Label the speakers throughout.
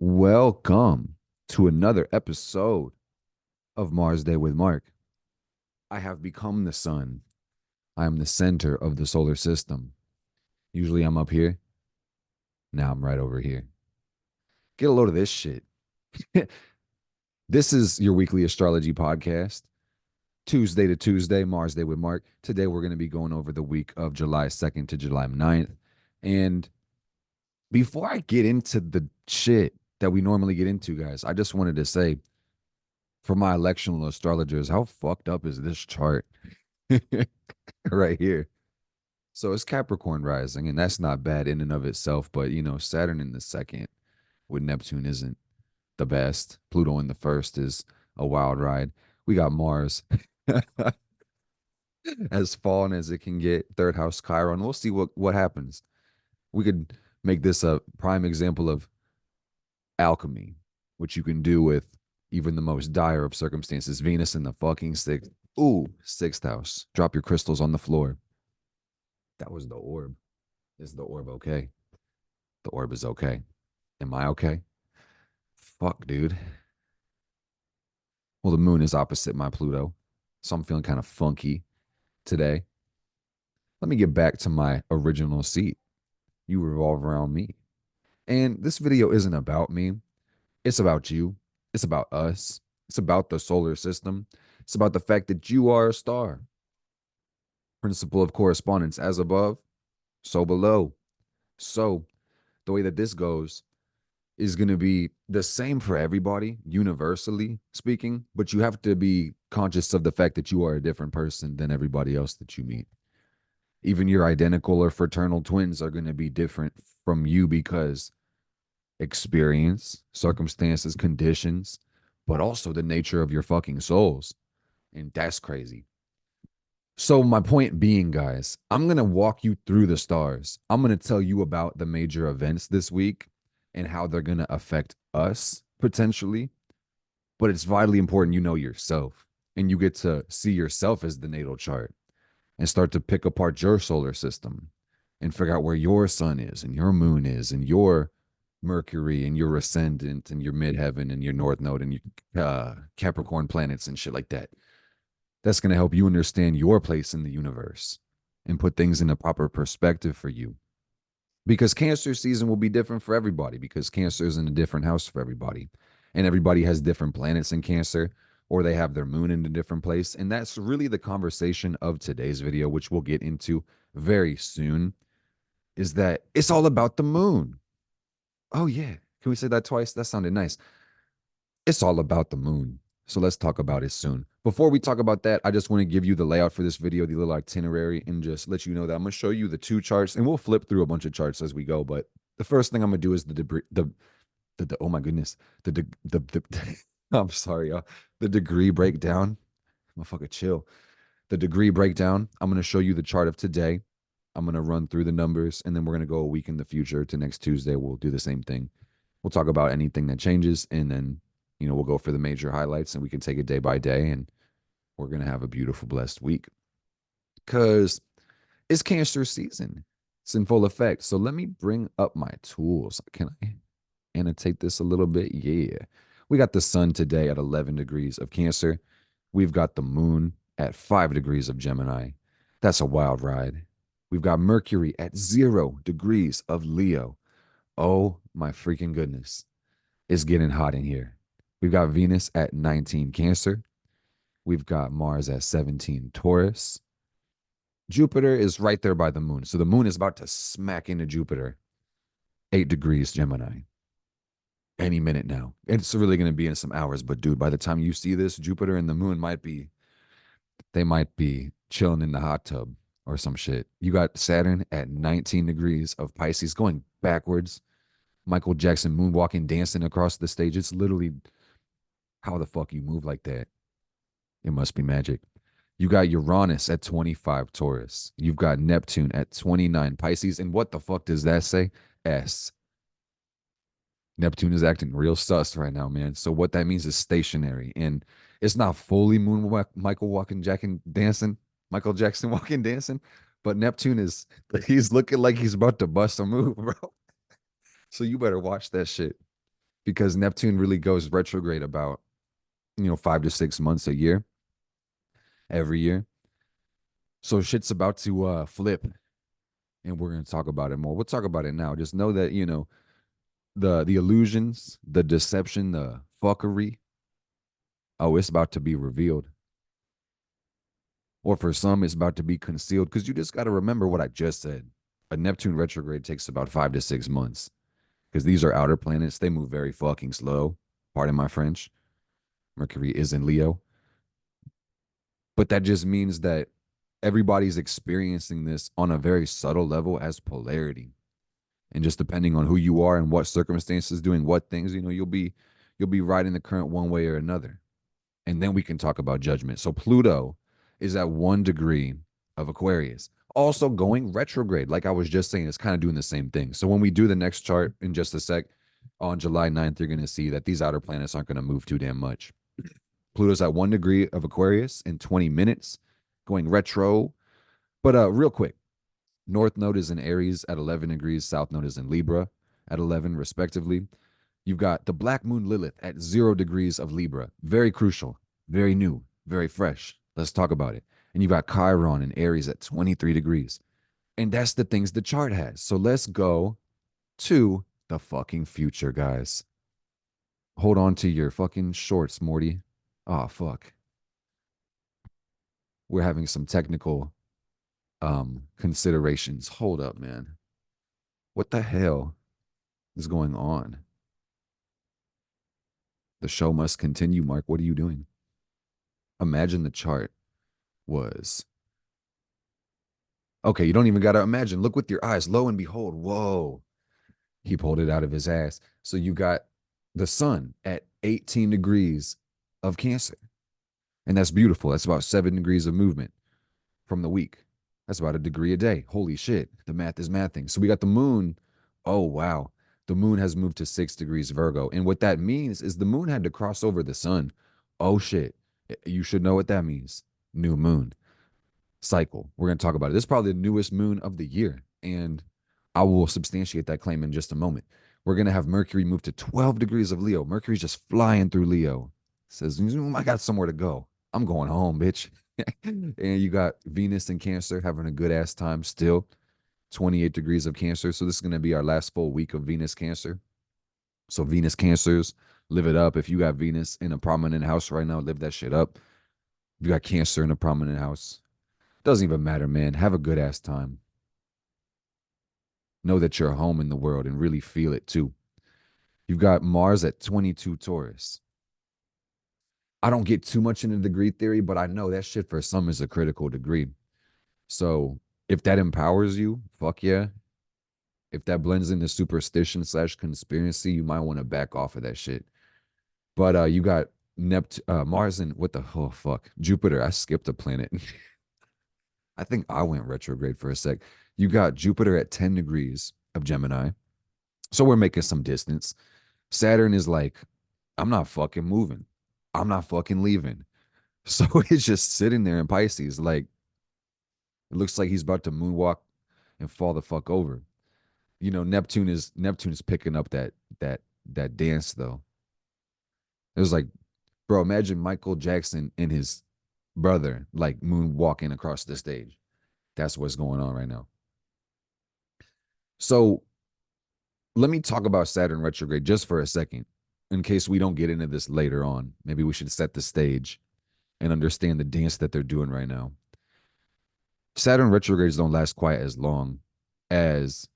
Speaker 1: Welcome to another episode of Mars Day with Mark. I have become the sun. I am the center of the solar system. Usually I'm up here. Now I'm right over here. Get a load of this shit. This is your weekly astrology podcast, Tuesday to Tuesday, Mars Day with Mark. Today we're going to be going over the week of July 2nd to July 9th. And before I get into the shit that we normally get into, guys, I just wanted to say for my electional astrologers, how fucked up is this chart right here? So it's Capricorn rising, and that's not bad in and of itself. But Saturn in the second with Neptune isn't the best. Pluto in the first is a wild ride. We got Mars as fallen as it can get, third house Chiron. We'll see what happens. We could make this a prime example of alchemy, which you can do with even the most dire of circumstances. Venus in the fucking sixth. Ooh, sixth house. Drop your crystals on the floor. That was the orb. Is the orb okay? The orb is okay. Am I okay? Fuck, dude. Well, the moon is opposite my Pluto. So I'm feeling kind of funky today. Let me get back to my original seat. You revolve around me. And this video isn't about me. It's about you. It's about us. It's about the solar system. It's about the fact that you are a star. Principle of correspondence, as above, so below. So the way that this goes is going to be the same for everybody, universally speaking, but you have to be conscious of the fact that you are a different person than everybody else that you meet. Even your identical or fraternal twins are going to be different from you because experience, circumstances, conditions, but also the nature of your fucking souls. And that's crazy. So, my point being, guys, I'm going to walk you through the stars. I'm going to tell you about the major events this week and how they're going to affect us potentially. But it's vitally important you know yourself and you get to see yourself as the natal chart and start to pick apart your solar system and figure out where your sun is and your moon is and your Mercury and your ascendant and your midheaven and your north node and your Capricorn planets and shit like that. That's going to help you understand your place in the universe and put things in a proper perspective for you. Because Cancer season will be different for everybody because Cancer is in a different house for everybody. And everybody has different planets in Cancer or they have their moon in a different place. And that's really the conversation of today's video, which we'll get into very soon, is that it's all about the moon. Oh, yeah. Can we say that twice? That sounded nice. It's all about the moon. So let's talk about it soon. Before we talk about that, I just want to give you the layout for this video, the little itinerary, and just let you know that I'm going to show you the two charts, and we'll flip through a bunch of charts as we go. But the first thing I'm going to do is the debris, the oh my goodness, I'm sorry, y'all. The degree breakdown. Motherfucker, chill. The degree breakdown. I'm going to show you the chart of today. I'm going to run through the numbers, and then we're going to go a week in the future to next Tuesday. We'll do the same thing. We'll talk about anything that changes, and then we'll go for the major highlights and we can take it day by day and we're going to have a beautiful, blessed week because it's Cancer season. It's in full effect. So let me bring up my tools. Can I annotate this a little bit? Yeah. We got the sun today at 11 degrees of Cancer. We've got the moon at 5 degrees of Gemini. That's a wild ride. We've got Mercury at 0 degrees of Leo. Oh my freaking goodness. It's getting hot in here. We've got Venus at 19 Cancer. We've got Mars at 17 Taurus. Jupiter is right there by the moon. So the moon is about to smack into Jupiter, 8 degrees Gemini. Any minute now. It's really going to be in some hours. But dude, by the time you see this, Jupiter and the moon they might be chilling in the hot tub or some shit. You got Saturn at 19 degrees of Pisces going backwards. Michael Jackson moonwalking, dancing across the stage. It's literally how the fuck you move like that. It must be magic. You got Uranus at 25 Taurus. You've got Neptune at 29 Pisces. And what the fuck does that say? S. Neptune is acting real sus right now, man. So what that means is stationary. And it's not fully Michael walking, Jackson dancing, Michael Jackson walking, dancing. But Neptune he's looking like he's about to bust a move, bro. So you better watch that shit. because Neptune really goes retrograde about, 5 to 6 months a year, every year. So shit's about to flip, and we're gonna talk about it more. We'll talk about it now. Just know that, the illusions, the deception, the fuckery. Oh, it's about to be revealed. Or for some, it's about to be concealed. Because you just got to remember what I just said. A Neptune retrograde takes about 5 to 6 months. Because these are outer planets. They move very fucking slow. Pardon my French. Mercury is in Leo. But that just means that everybody's experiencing this on a very subtle level as polarity. And just depending on who you are and what circumstances, doing what things, you'll be riding the current one way or another. And then we can talk about judgment. So Pluto is at 1 degree of Aquarius, also going retrograde. Like I was just saying, it's kind of doing the same thing. So when we do the next chart in just a sec, on July 9th, you're going to see that these outer planets aren't going to move too damn much. Pluto's at 1 degree of Aquarius in 20 minutes, going retro. But real quick, North Node is in Aries at 11 degrees, South Node is in Libra at 11, respectively. You've got the Black Moon Lilith at 0 degrees of Libra. Very crucial, very new, very fresh. Let's talk about it. And you've got Chiron in Aries at 23 degrees. And that's the things the chart has. So let's go to the fucking future, guys. Hold on to your fucking shorts, Morty. Oh, fuck. We're having some technical considerations. Hold up, man. What the hell is going on? The show must continue, Mark. What are you doing? Imagine the chart was. Okay, you don't even got to imagine. Look with your eyes. Lo and behold, whoa. He pulled it out of his ass. So you got the sun at 18 degrees of Cancer. And that's beautiful. That's about 7 degrees of movement from the week. That's about a degree a day. Holy shit. The math is mathing. So we got the moon. Oh, wow. The moon has moved to 6 degrees Virgo. And what that means is the moon had to cross over the sun. Oh, shit. You should know what that means. New moon cycle. We're going to talk about it. This is probably the newest moon of the year. And I will substantiate that claim in just a moment. We're going to have Mercury move to 12 degrees of Leo. Mercury's just flying through Leo. Says, I got somewhere to go. I'm going home, bitch. And you got Venus in Cancer having a good ass time still. 28 degrees of Cancer. So this is going to be our last full week of Venus Cancer. So Venus Cancers, live it up. If you got Venus in a prominent house right now, live that shit up. If you got Cancer in a prominent house, doesn't even matter, man. Have a good ass time. Know that you're home in the world and really feel it too. You've got Mars at 22 Taurus. I don't get too much into degree theory, but I know that shit for some is a critical degree. So if that empowers you, fuck yeah. If that blends into superstition slash conspiracy, you might want to back off of that shit. But you got Mars and what the oh fuck Jupiter. I skipped a planet. I think I went retrograde for a sec. You got Jupiter at 10 degrees of Gemini. So we're making some distance. Saturn is like, I'm not fucking moving. I'm not fucking leaving. So it's just sitting there in Pisces. Like, it looks like he's about to moonwalk and fall the fuck over. Neptune is picking up that dance though. It was like, bro, imagine Michael Jackson and his brother like moonwalking across the stage. That's what's going on right now. So let me talk about Saturn retrograde just for a second, in case we don't get into this later on. Maybe we should set the stage and understand the dance that they're doing right now. Saturn retrogrades don't last quite as long as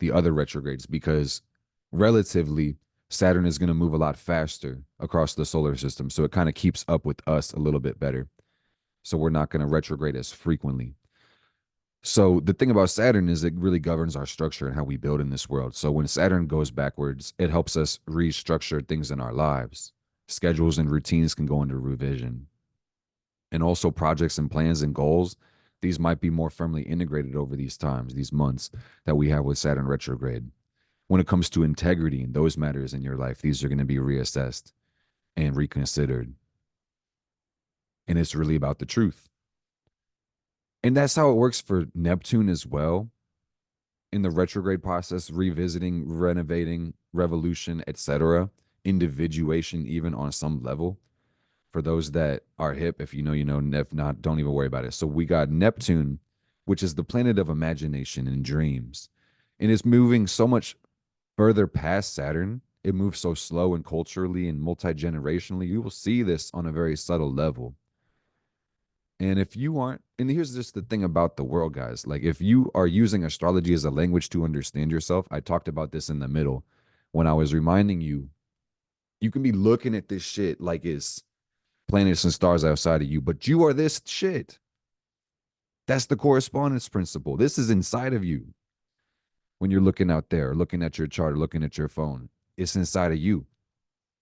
Speaker 1: the other retrogrades because relatively Saturn is going to move a lot faster across the solar system. So it kind of keeps up with us a little bit better. So we're not going to retrograde as frequently. So the thing about Saturn is it really governs our structure and how we build in this world. So when Saturn goes backwards, it helps us restructure things in our lives. Schedules and routines can go into revision. And also projects and plans and goals, these might be more firmly integrated over these times, these months that we have with Saturn retrograde. When it comes to integrity and those matters in your life, these are going to be reassessed and reconsidered. And it's really about the truth. And that's how it works for Neptune as well. in the retrograde process, revisiting, renovating, revolution, etc., individuation, even on some level. For those that are hip, if you know, you know. If not, don't even worry about it. So we got Neptune, which is the planet of imagination and dreams. And it's moving so much further past Saturn. It moves so slow and culturally and multi generationally. You will see this on a very subtle level. And if you aren't, and here's just the thing about the world, guys. Like, if you are using astrology as a language to understand yourself, I talked about this in the middle when I was reminding you, you can be looking at this shit like it's planets and stars outside of you, but you are this shit. That's the correspondence principle. This is inside of you when you're looking out there, looking at your chart, or looking at your phone. It's inside of you.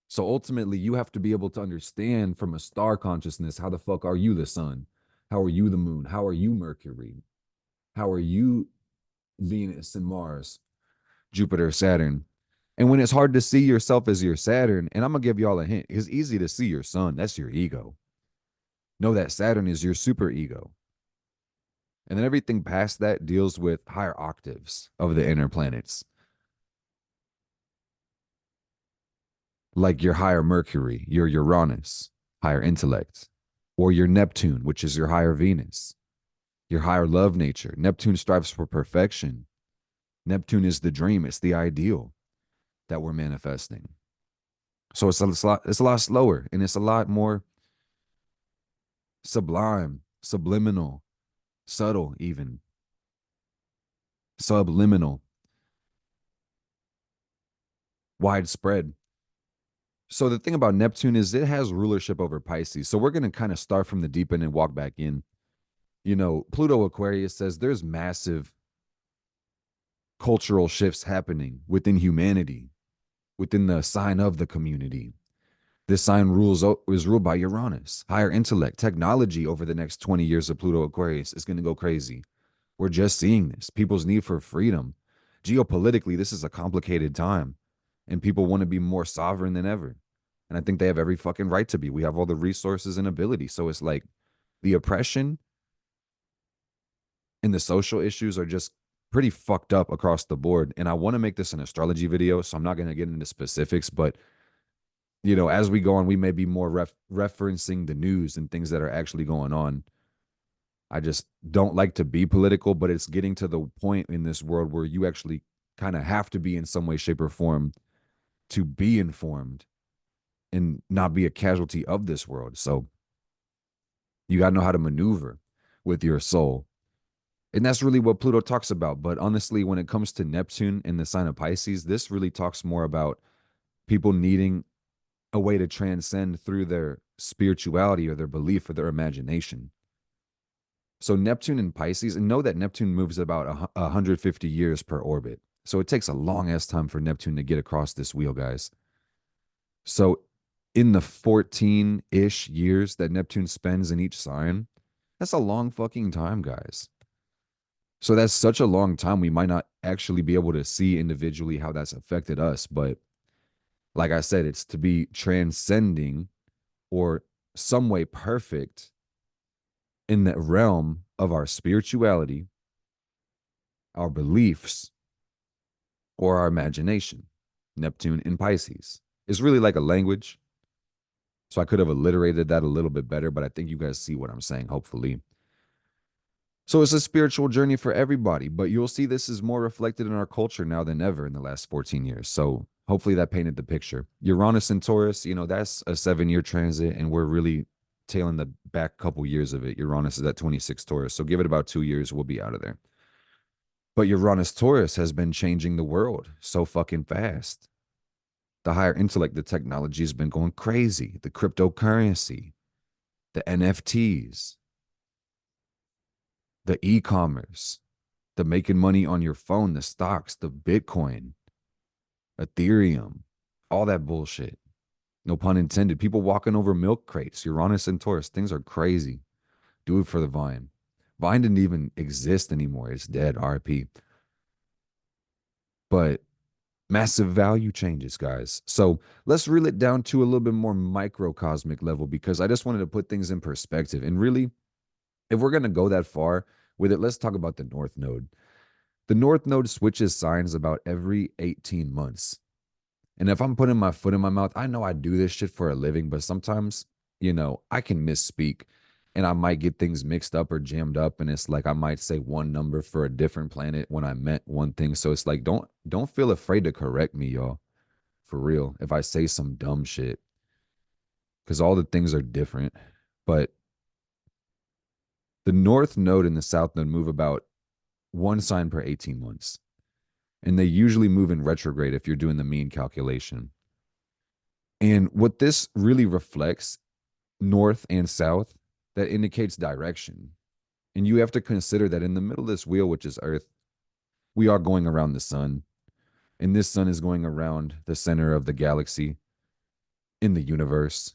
Speaker 1: So ultimately, you have to be able to understand from a star consciousness, how the fuck are you the sun? How are you the moon? How are you Mercury? How are you Venus and Mars, Jupiter, Saturn? And when it's hard to see yourself as your Saturn, and I'm going to give y'all a hint, it's easy to see your sun. That's your ego. Know that Saturn is your super ego. And then everything past that deals with higher octaves of the inner planets, like your higher Mercury, your Uranus, higher intellect, or your Neptune, which is your higher Venus, your higher love nature. Neptune strives for perfection. Neptune is the dream, it's the ideal that we're manifesting. So it's a lot slower, and it's a lot more sublime, subliminal, subtle, even subliminal, widespread. So the thing about Neptune is it has rulership over Pisces. So we're going to kind of start from the deep end and walk back in. You know, Pluto Aquarius says there's massive cultural shifts happening within humanity, within the sign of the community. This sign is ruled by Uranus. Higher intellect, technology over the next 20 years of Pluto Aquarius is going to go crazy. We're just seeing this. People's need for freedom. Geopolitically, this is a complicated time, and people want to be more sovereign than ever. And I think they have every fucking right to be. We have all the resources and ability. So it's like the oppression and the social issues are just pretty fucked up across the board. And I want to make this an astrology video, so I'm not going to get into specifics, but you know, as we go on, we may be more referencing the news and things that are actually going on. I just don't like to be political, but it's getting to the point in this world where you actually kind of have to be in some way, shape, or form to be informed and not be a casualty of this world. So you got to know how to maneuver with your soul. And that's really what Pluto talks about. But honestly, when it comes to Neptune in the sign of Pisces, this really talks more about people needing a way to transcend through their spirituality or their belief or their imagination. So Neptune in Pisces, and know that Neptune moves about 150 years per orbit. So it takes a long ass time for Neptune to get across this wheel, guys. So in the 14-ish years that Neptune spends in each sign, that's a long fucking time, guys. So that's such a long time, we might not actually be able to see individually how that's affected us. But like I said, it's to be transcending or some way perfect in the realm of our spirituality, our beliefs, or our imagination. Neptune in Pisces is really like a language. So I could have alliterated that a little bit better, but I think you guys see what I'm saying, hopefully. So it's a spiritual journey for everybody, but you'll see this is more reflected in our culture now than ever in the last 14 years. So hopefully that painted the picture. Uranus and Taurus, you know, that's a 7-year transit, and we're really tailing the back couple years of it. Uranus is at 26 Taurus. So give it about 2 years, we'll be out of there. But Uranus Taurus has been changing the world so fucking fast. The higher intellect, the technology has been going crazy. The cryptocurrency, the NFTs, the e-commerce, the making money on your phone, the stocks, the Bitcoin, Ethereum, all that bullshit. No pun intended. People walking over milk crates, Uranus and Taurus, things are crazy. Do it for the Vine. Vine didn't even exist anymore. It's dead, RIP. But massive value changes, guys. So let's reel it down to a little bit more microcosmic level, because I just wanted to put things in perspective. And really, if we're going to go that far with it, let's talk about the North Node. The North Node switches signs about every 18 months. And if I'm putting my foot in my mouth, I know I do this shit for a living, but sometimes, I can misspeak and I might get things mixed up or jammed up. And it's like I might say one number for a different planet when I meant one thing. So it's like don't feel afraid to correct me, y'all. For real. If I say some dumb shit. Because all the things are different. But the North Node and the South Node move about one sign per 18 months. And they usually move in retrograde if you're doing the mean calculation. And what this really reflects, north and south, that indicates direction. And you have to consider that in the middle of this wheel, which is Earth, we are going around the sun. And this sun is going around the center of the galaxy in the universe,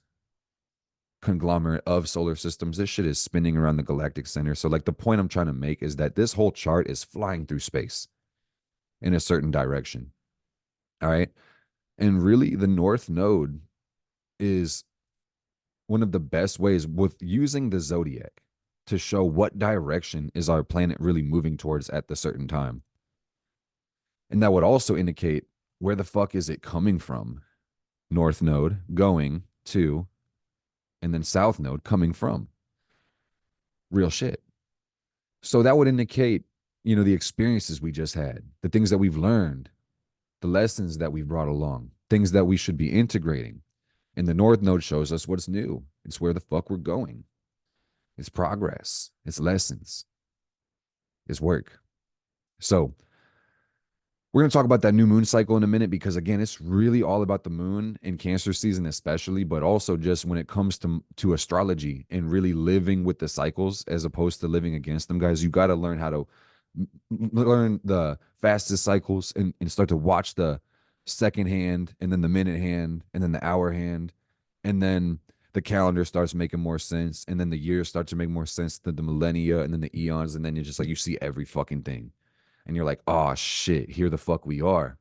Speaker 1: conglomerate of solar systems. This shit is spinning around the galactic center. So, like, the point I'm trying to make is that this whole chart is flying through space in a certain direction. All right. And really, the North Node is one of the best ways with using the zodiac to show what direction is our planet really moving towards at the certain time. And that would also indicate where the fuck is it coming from? North Node going to, and then South Node coming from. Real shit. So that would indicate, the experiences we just had, the things that we've learned, the lessons that we've brought along, things that we should be integrating. And the North Node shows us what's new. It's where the fuck we're going. It's progress. It's lessons. It's work. So we're going to talk about that new moon cycle in a minute because, again, it's really all about the moon in Cancer season especially, but also just when it comes to astrology and really living with the cycles as opposed to living against them, guys. You got to learn how to learn the fastest cycles and start to watch the second hand and then the minute hand and then the hour hand. And then the calendar starts making more sense. And then the years start to make more sense than the millennia and then the eons. And then you're just like, you see every fucking thing. And you're like, oh shit, here the fuck we are.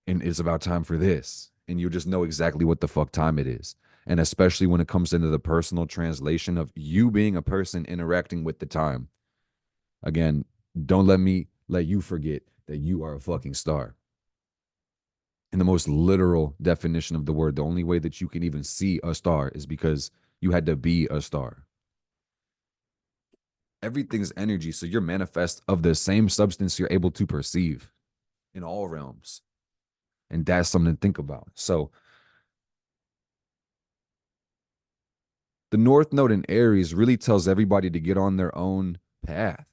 Speaker 1: And it's about time for this. And you just know exactly what the fuck time it is. And especially when it comes into the personal translation of you being a person interacting with the time. Again, don't let you forget that you are a fucking star. In the most literal definition of the word, the only way that you can even see a star is because you had to be a star. Everything's energy, so you're manifest of the same substance you're able to perceive in all realms. And that's something to think about. So the North Node in Aries really tells everybody to get on their own path,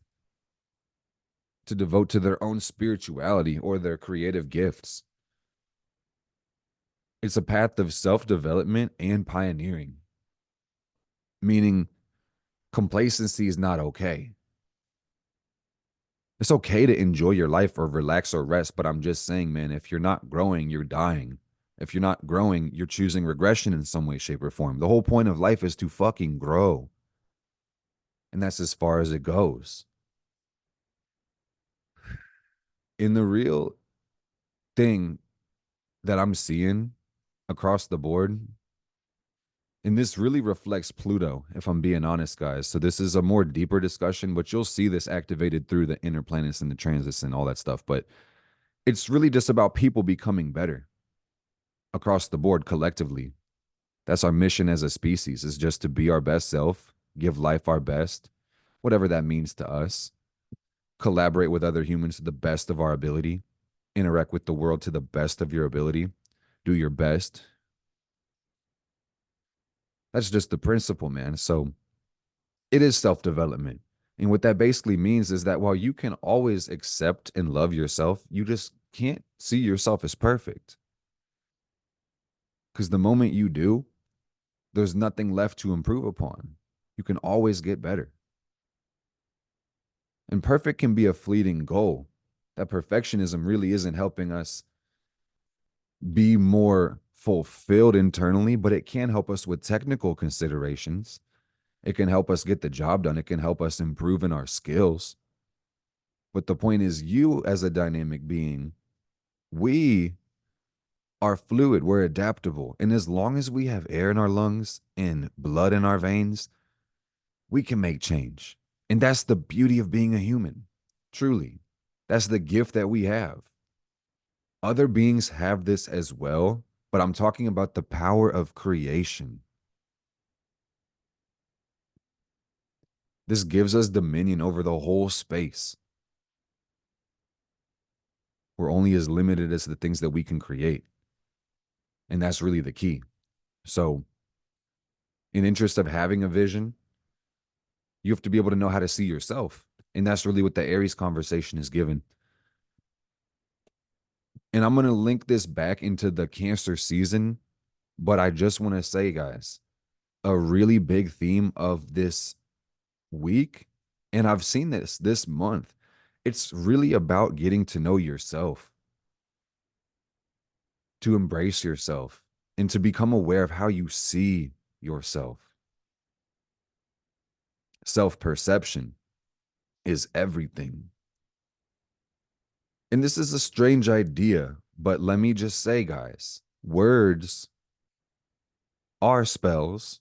Speaker 1: to devote to their own spirituality or their creative gifts. It's a path of self-development and pioneering, meaning complacency is not okay. It's okay to enjoy your life or relax or rest, but I'm just saying, man, if you're not growing, you're dying. If you're not growing, you're choosing regression in some way, shape, or form. The whole point of life is to fucking grow. And that's as far as it goes. In the real thing that I'm seeing across the board, and this really reflects Pluto, if I'm being honest, guys. So this is a more deeper discussion, but you'll see this activated through the inner planets and the transits and all that stuff. But it's really just about people becoming better across the board collectively. That's our mission as a species, is just to be our best self, give life our best, whatever that means to us, collaborate with other humans to the best of our ability, interact with the world to the best of your ability, do your best. That's just the principle, man. So it is self-development. And what that basically means is that while you can always accept and love yourself, you just can't see yourself as perfect. Because the moment you do, there's nothing left to improve upon. You can always get better. And perfect can be a fleeting goal. That perfectionism really isn't helping us be more fulfilled internally, but it can help us with technical considerations. It can help us get the job done. It can help us improve in our skills. But the point is, you as a dynamic being, we are fluid, we're adaptable. And as long as we have air in our lungs and blood in our veins, we can make change. And that's the beauty of being a human, truly. That's the gift that we have. Other beings have this as well, but I'm talking about the power of creation. This gives us dominion over the whole space. We're only as limited as the things that we can create. And that's really the key. So, in interest of having a vision, you have to be able to know how to see yourself. And that's really what the Aries conversation is given. And I'm going to link this back into the Cancer season. But I just want to say, guys, a really big theme of this week, and I've seen this month, it's really about getting to know yourself, to embrace yourself, and to become aware of how you see yourself. Self-perception is everything. And this is a strange idea, but let me just say, guys, words are spells.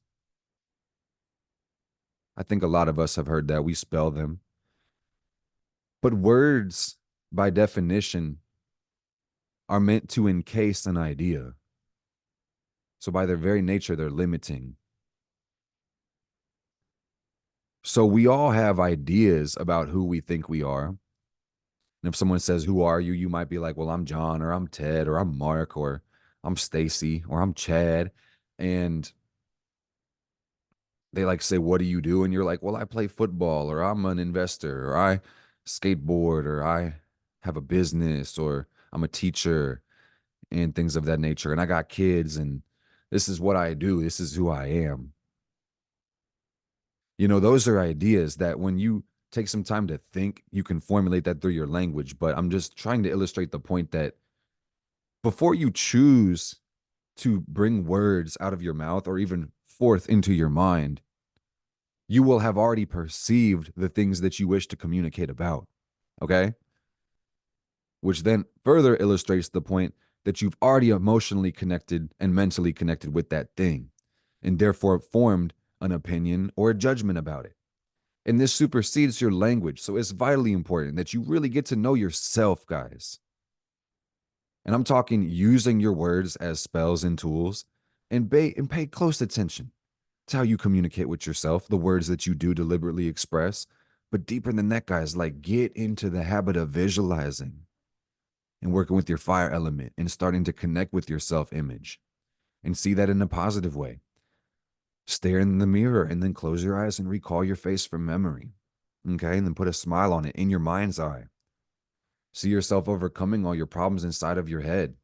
Speaker 1: I think a lot of us have heard that. We spell them. But words, by definition, are meant to encase an idea. So by their very nature, they're limiting. So we all have ideas about who we think we are. And if someone says, "Who are you?" you might be like, "Well, I'm John, or I'm Ted, or I'm Mark, or I'm Stacy, or I'm Chad." And they like say, "What do you do?" And you're like, "Well, I play football, or I'm an investor, or I skateboard, or I have a business, or I'm a teacher," and things of that nature. And I got kids, and this is what I do. This is who I am. You know, those are ideas that when you take some time to think, you can formulate that through your language. But I'm just trying to illustrate the point that before you choose to bring words out of your mouth or even forth into your mind, you will have already perceived the things that you wish to communicate about. Okay. Which then further illustrates the point that you've already emotionally connected and mentally connected with that thing, and therefore formed an opinion or a judgment about it. And this supersedes your language. So it's vitally important that you really get to know yourself, guys. And I'm talking using your words as spells and tools, and pay close attention to how you communicate with yourself, the words that you do deliberately express. But deeper than that, guys, like get into the habit of visualizing and working with your fire element and starting to connect with your self image and see that in a positive way. Stare in the mirror and then close your eyes and recall your face from memory. Okay. And then put a smile on it in your mind's eye. See yourself overcoming all your problems inside of your head.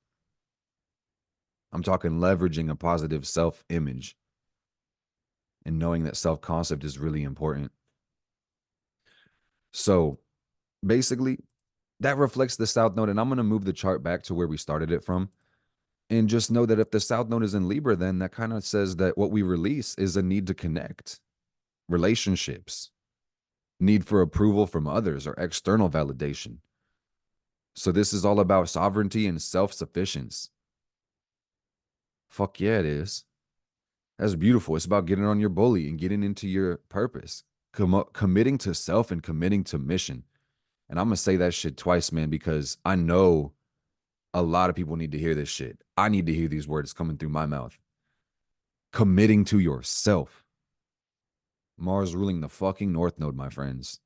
Speaker 1: I'm talking leveraging a positive self image and knowing that self concept is really important. So basically, that reflects the South Node. And I'm going to move the chart back to where we started it from. And just know that if the South Node is in Libra, then that kind of says that what we release is a need to connect, relationships, need for approval from others, or external validation. So this is all about sovereignty and self-sufficiency. Fuck yeah, it is. That's beautiful. It's about getting on your bully and getting into your purpose, committing to self and committing to mission. And I'm going to say that shit twice, man, because I know a lot of people need to hear this shit. I need to hear these words coming through my mouth. Committing to yourself. Mars ruling the fucking North Node, my friends.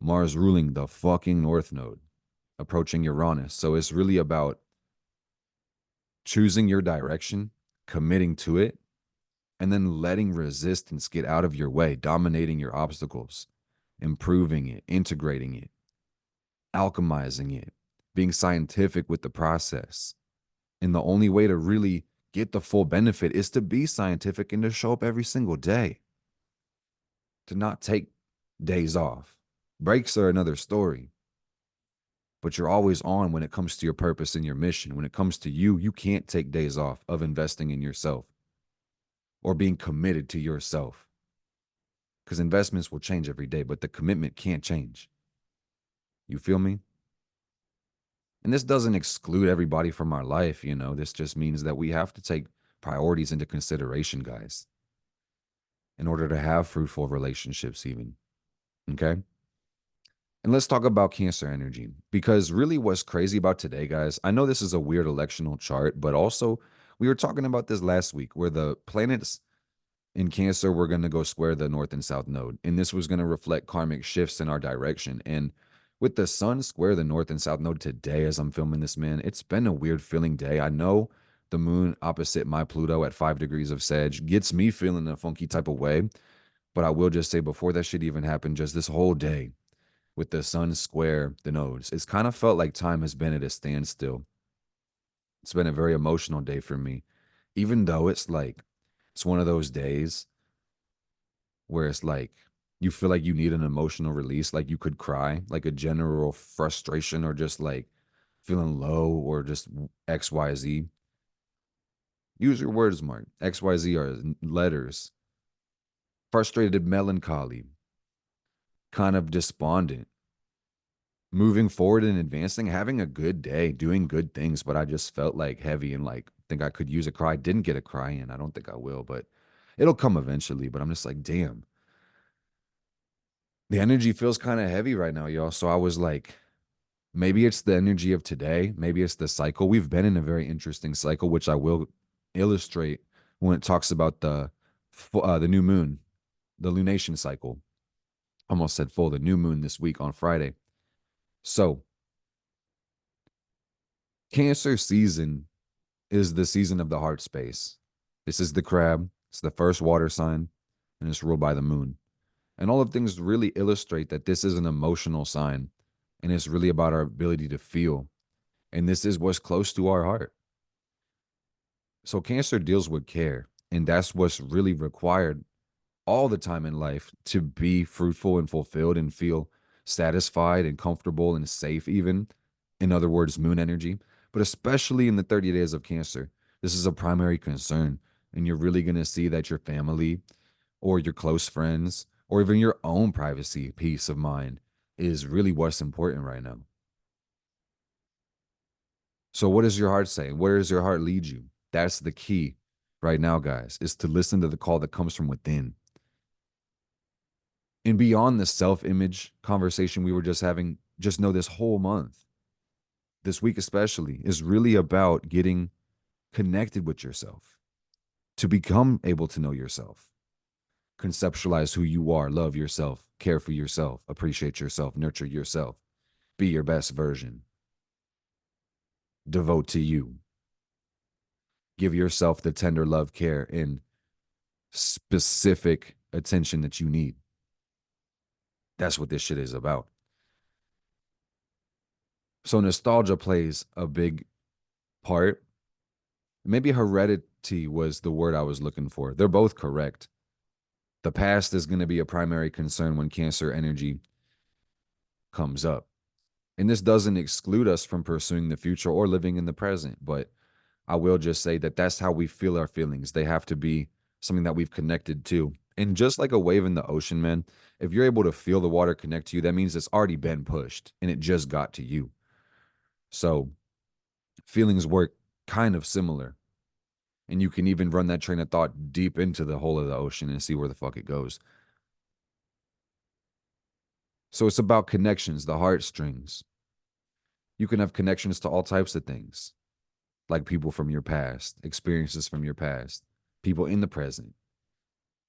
Speaker 1: Mars ruling the fucking North Node, approaching Uranus. So it's really about choosing your direction, committing to it, and then letting resistance get out of your way, dominating your obstacles, improving it, integrating it, alchemizing it, being scientific with the process. And the only way to really get the full benefit is to be scientific and to show up every single day, to not take days off. Breaks are another story, but you're always on when it comes to your purpose and your mission. When it comes to you, you can't take days off of investing in yourself or being committed to yourself, because investments will change every day, but the commitment can't change. You feel me? And this doesn't exclude everybody from our life. You know, this just means that we have to take priorities into consideration, guys, in order to have fruitful relationships even. Okay. And let's talk about Cancer energy because really what's crazy about today, guys, I know this is a weird electional chart, but also we were talking about this last week where the planets in Cancer were going to go square the North and South node. And this was going to reflect karmic shifts in our direction. And with the sun square the North and South node today, as I'm filming this, man, it's been a weird feeling day. I know the moon opposite my Pluto at 5 degrees of Sag gets me feeling a funky type of way. But I will just say before that shit even happened, just this whole day with the sun square the nodes, it's kind of felt like time has been at a standstill. It's been a very emotional day for me, even though it's one of those days where it's like you feel like you need an emotional release, like you could cry, like a general frustration or just like feeling low or just XYZ. Use your words, Mark. XYZ are letters. Frustrated melancholy, kind of despondent, moving forward and advancing, having a good day, doing good things, but I just felt like heavy and like think I could use a cry. Didn't get a cry in. I don't think I will, but it'll come eventually. But I'm just like, damn, the energy feels kind of heavy right now, y'all. So I was like, maybe it's the energy of today. Maybe it's the cycle. We've been in a very interesting cycle, which I will illustrate when it talks about the new moon, the lunation cycle. Almost said full, the new moon this week on Friday. So Cancer season is the season of the heart space. This is the crab. It's the first water sign, and it's ruled by the moon. And all of things really illustrate that this is an emotional sign, and it's really about our ability to feel. And this is what's close to our heart. So Cancer deals with care, and that's what's really required all the time in life to be fruitful and fulfilled and feel satisfied and comfortable and safe, even. In other words, moon energy. But especially in the 30 days of Cancer, this is a primary concern. And you're really going to see that your family or your close friends or even your own privacy, peace of mind is really what's important right now. So, what does your heart say? Where does your heart lead you? That's the key right now, guys, is to listen to the call that comes from within. And beyond the self image conversation we were just having, just know this whole month, this week especially, is really about getting connected with yourself to become able to know yourself, conceptualize who you are, love yourself, care for yourself, appreciate yourself, nurture yourself, be your best version, devote to you, give yourself the tender love, care, and specific attention that you need. That's what this shit is about. So nostalgia plays a big part. Maybe heredity was the word I was looking for. They're both correct. The past is going to be a primary concern when Cancer energy comes up. And this doesn't exclude us from pursuing the future or living in the present, but I will just say that that's how we feel our feelings. They have to be something that we've connected to. And just like a wave in the ocean, man, if you're able to feel the water connect to you, that means it's already been pushed and it just got to you. So feelings work kind of similar. And you can even run that train of thought deep into the whole of the ocean and see where the fuck it goes. So it's about connections, the heartstrings. You can have connections to all types of things, like people from your past, experiences from your past, people in the present,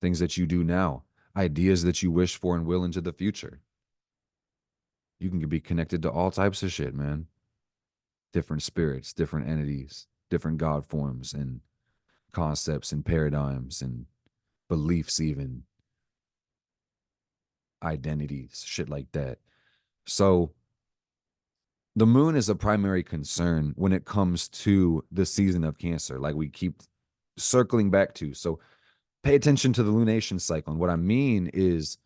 Speaker 1: things that you do now, ideas that you wish for and will into the future. You can be connected to all types of shit, man. Different spirits, different entities, different God forms and concepts and paradigms and beliefs, even identities, shit like that. So the moon is a primary concern when it comes to the season of Cancer, like we keep circling back to. So pay attention to the lunation cycle. And what I mean is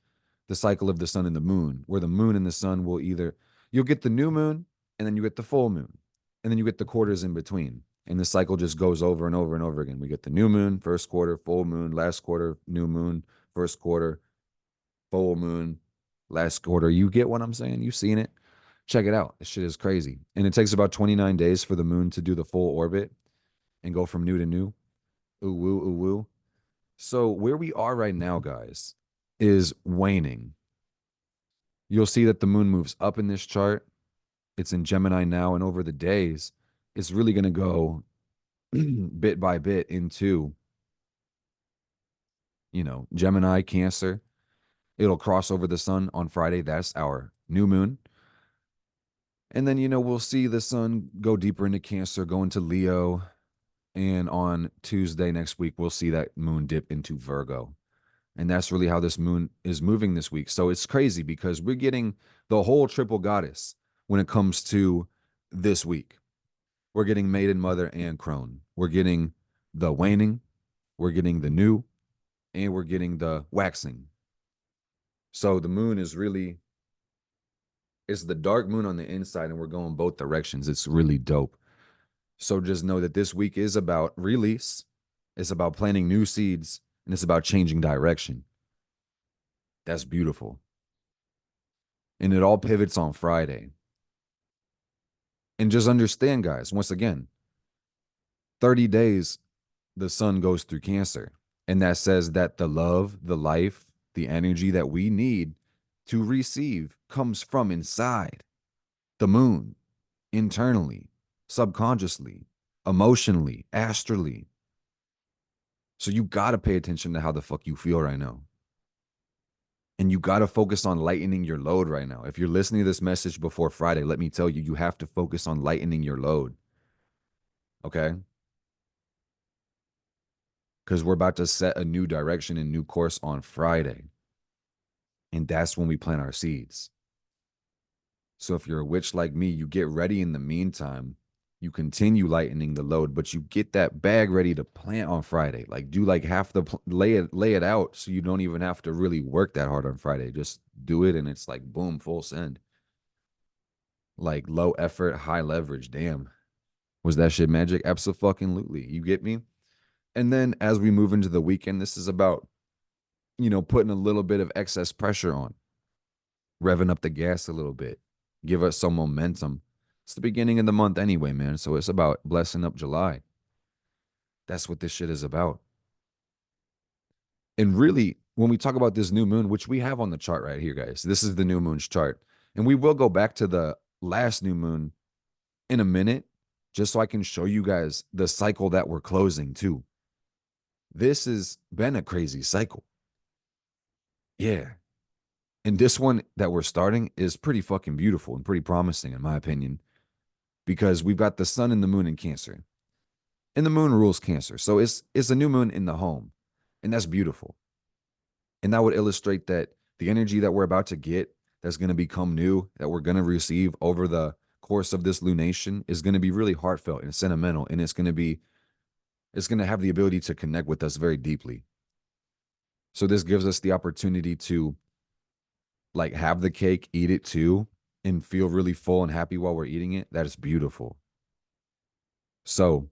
Speaker 1: the cycle of the sun and the moon, where the moon and the sun will either, you'll get the new moon and then you get the full moon, and then you get the quarters in between. And the cycle just goes over and over and over again. We get the new moon, first quarter, full moon, last quarter, new moon, first quarter, full moon, last quarter. You get what I'm saying? You've seen it. Check it out. This shit is crazy. And it takes about 29 days for the moon to do the full orbit and go from new to new. Ooh, woo, ooh, woo. So where we are right now, guys, is waning. You'll see that the moon moves up in this chart. It's in Gemini now, and over the days, it's really going to go bit by bit into, Gemini, Cancer. It'll cross over the sun on Friday. That's our new moon. And then, we'll see the sun go deeper into Cancer, go into Leo. And on Tuesday next week, we'll see that moon dip into Virgo. And that's really how this moon is moving this week. So it's crazy because we're getting the whole triple goddess when it comes to this week. We're getting Maiden, Mother, and Crone. We're getting the waning, we're getting the new, and we're getting the waxing. So the moon is really, it's the dark moon on the inside, and we're going both directions. It's really dope. So just know that this week is about release, it's about planting new seeds, and it's about changing direction. That's beautiful. And it all pivots on Friday. And just understand, guys, once again, 30 days, the sun goes through Cancer. And that says that the love, the life, the energy that we need to receive comes from inside the moon, internally, subconsciously, emotionally, astrally. So you got to pay attention to how the fuck you feel right now. And you got to focus on lightening your load right now. If you're listening to this message before Friday, let me tell you, you have to focus on lightening your load. Okay? Because we're about to set a new direction and new course on Friday. And that's when we plant our seeds. So if you're a witch like me, you get ready in the meantime. You continue lightening the load, but you get that bag ready to plant on Friday. Like do like half the lay it out so you don't even have to really work that hard on Friday. Just do it and it's like boom, full send. Like low effort, high leverage. Damn. Was that shit magic? Absolutely. You get me? And then as we move into the weekend, this is about, putting a little bit of excess pressure on, revving up the gas a little bit, give us some momentum. It's the beginning of the month anyway, man. So it's about blessing up July. That's what this shit is about. And really, when we talk about this new moon, which we have on the chart right here, guys, this is the new moon's chart. And we will go back to the last new moon in a minute, just so I can show you guys the cycle that we're closing too. This has been a crazy cycle. Yeah. And this one that we're starting is pretty fucking beautiful and pretty promising, in my opinion, because we've got the sun and the moon in Cancer. And the moon rules Cancer. So it's a new moon in the home. And that's beautiful. And that would illustrate that the energy that we're about to get, that's going to become new, that we're going to receive over the course of this lunation, is going to be really heartfelt and sentimental. And it's going to have the ability to connect with us very deeply. So this gives us the opportunity to like have the cake, eat it too, and feel really full and happy while we're eating it. That is beautiful. So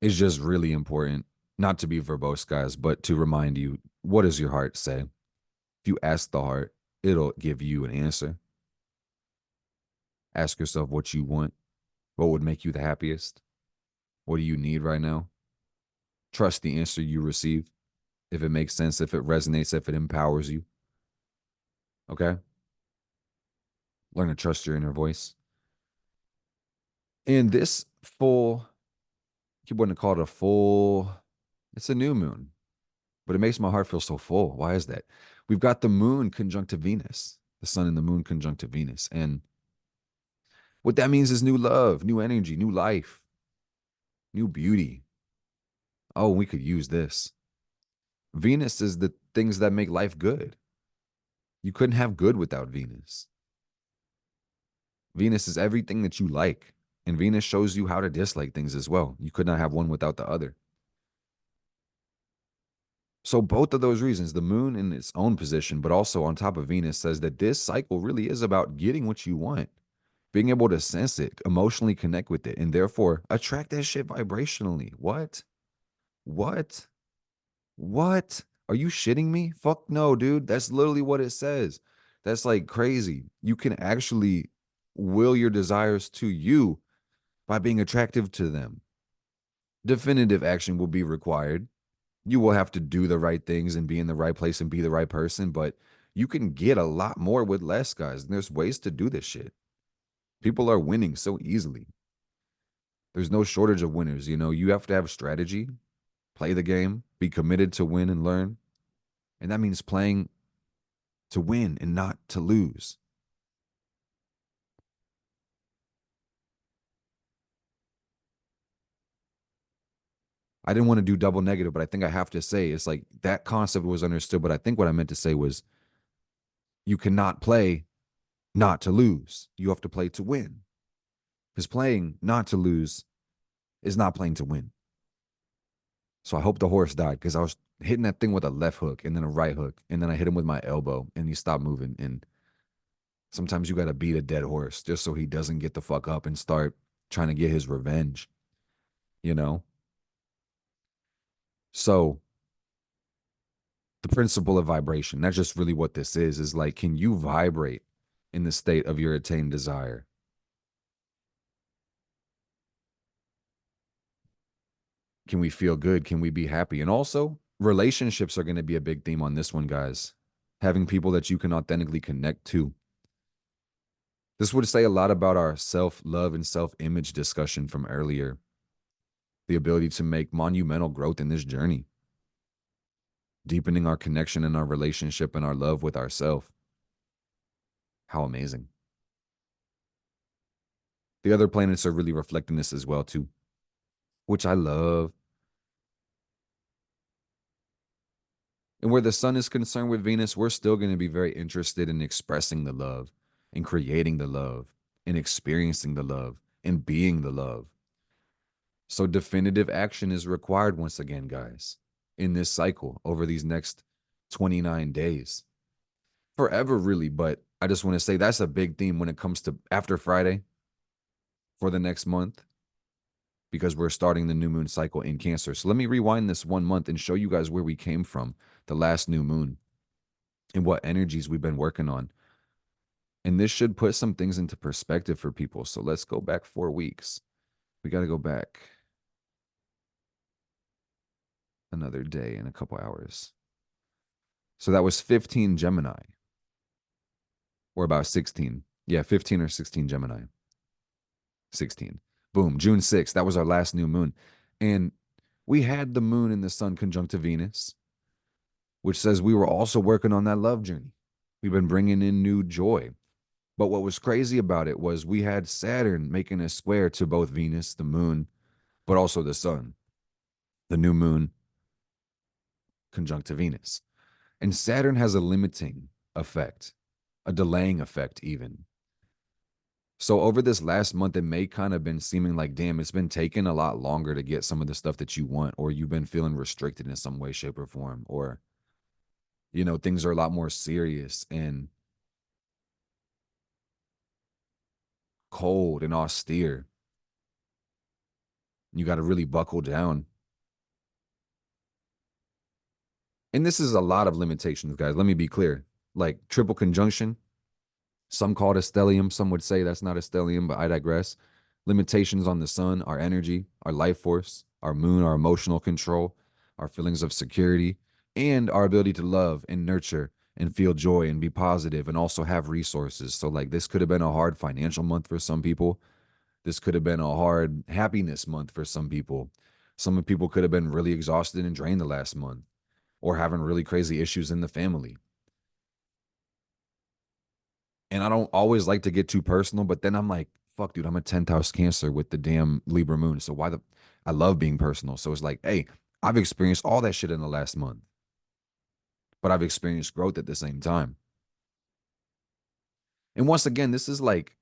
Speaker 1: it's just really important not to be verbose, guys, but to remind you, what does your heart say? If you ask the heart, it'll give you an answer. Ask yourself what you want. What would make you the happiest? What do you need right now? Trust the answer you receive. If it makes sense, if it resonates, if it empowers you. Okay? Learn to trust your inner voice. And this full, keep wanting to call it a full, it's a new moon, but it makes my heart feel so full. Why is that? We've got the moon conjunct to Venus, the sun and the moon conjunct to Venus. And what that means is new love, new energy, new life, new beauty. Oh, we could use this. Venus is the things that make life good. You couldn't have good without Venus. Venus is everything that you like. And Venus shows you how to dislike things as well. You could not have one without the other. So both of those reasons, the moon in its own position, but also on top of Venus, says that this cycle really is about getting what you want, being able to sense it, emotionally connect with it, and therefore attract that shit vibrationally. What? What? What? Are you shitting me? Fuck no, dude. That's literally what it says. That's like crazy. You can actually will your desires to you by being attractive to them. Definitive action will be required. You will have to do the right things and be in the right place and be the right person, but You can get a lot more with less, guys. And there's ways to do this shit. People are winning so easily. There's no shortage of winners. You know, you have to have strategy, play the game, be committed to win and learn. And that means playing to win and not to lose. I didn't want to do double negative, but I think I have to say it's like that concept was understood. But I think what I meant to say was you cannot play not to lose. You have to play to win. Because playing not to lose is not playing to win. So I hope the horse died because I was hitting that thing with a left hook and then a right hook. And then I hit him with my elbow and he stopped moving. And sometimes you got to beat a dead horse just so he doesn't get the fuck up and start trying to get his revenge, you know? So the principle of vibration, that's just really what this is like, can you vibrate in the state of your attained desire? Can we feel good? Can we be happy? And also, relationships are going to be a big theme on this one, guys. Having people that you can authentically connect to. This would say a lot about our self-love and self-image discussion from earlier. The ability to make monumental growth in this journey. Deepening our connection and our relationship and our love with ourselves. How amazing. The other planets are really reflecting this as well, too, which I love. And where the sun is concerned with Venus, we're still going to be very interested in expressing the love and creating the love and experiencing the love and being the love. So definitive action is required once again, guys, in this cycle over these next 29 days. Forever, really, but I just want to say that's a big theme when it comes to after Friday for the next month, because we're starting the new moon cycle in Cancer. So let me rewind this 1 month and show you guys where we came from the last new moon and what energies we've been working on. And this should put some things into perspective for people. So let's go back 4 weeks. We got to go back another day in a couple hours. So that was 15 Gemini, or about 16. Yeah, 15 or 16 Gemini. 16. Boom, June 6th. That was our last new moon. And we had the moon and the sun conjunct to Venus, which says we were also working on that love journey. We've been bringing in new joy. But what was crazy about it was we had Saturn making a square to both Venus, the moon, but also the sun, the new moon conjunct to Venus. And Saturn has a limiting effect, a delaying effect even. So over this last month, it may kind of been seeming like, damn, it's been taking a lot longer to get some of the stuff that you want, or you've been feeling restricted in some way, shape, or form, or, you know, things are a lot more serious and cold and austere. You got to really buckle down. And this is a lot of limitations, guys. Let me be clear. Like triple conjunction, some call it a stellium. Some would say that's not a stellium, but I digress. Limitations on the sun, our energy, our life force, our moon, our emotional control, our feelings of security, and our ability to love and nurture and feel joy and be positive and also have resources. So like this could have been a hard financial month for some people. This could have been a hard happiness month for some people. Some people could have been really exhausted and drained the last month or having really crazy issues in the family. And I don't always like to get too personal, but then I'm like, fuck, dude, I'm a 10th house Cancer with the damn Libra moon. So I love being personal. So it's like, hey, I've experienced all that shit in the last month, but I've experienced growth at the same time. And once again, this is like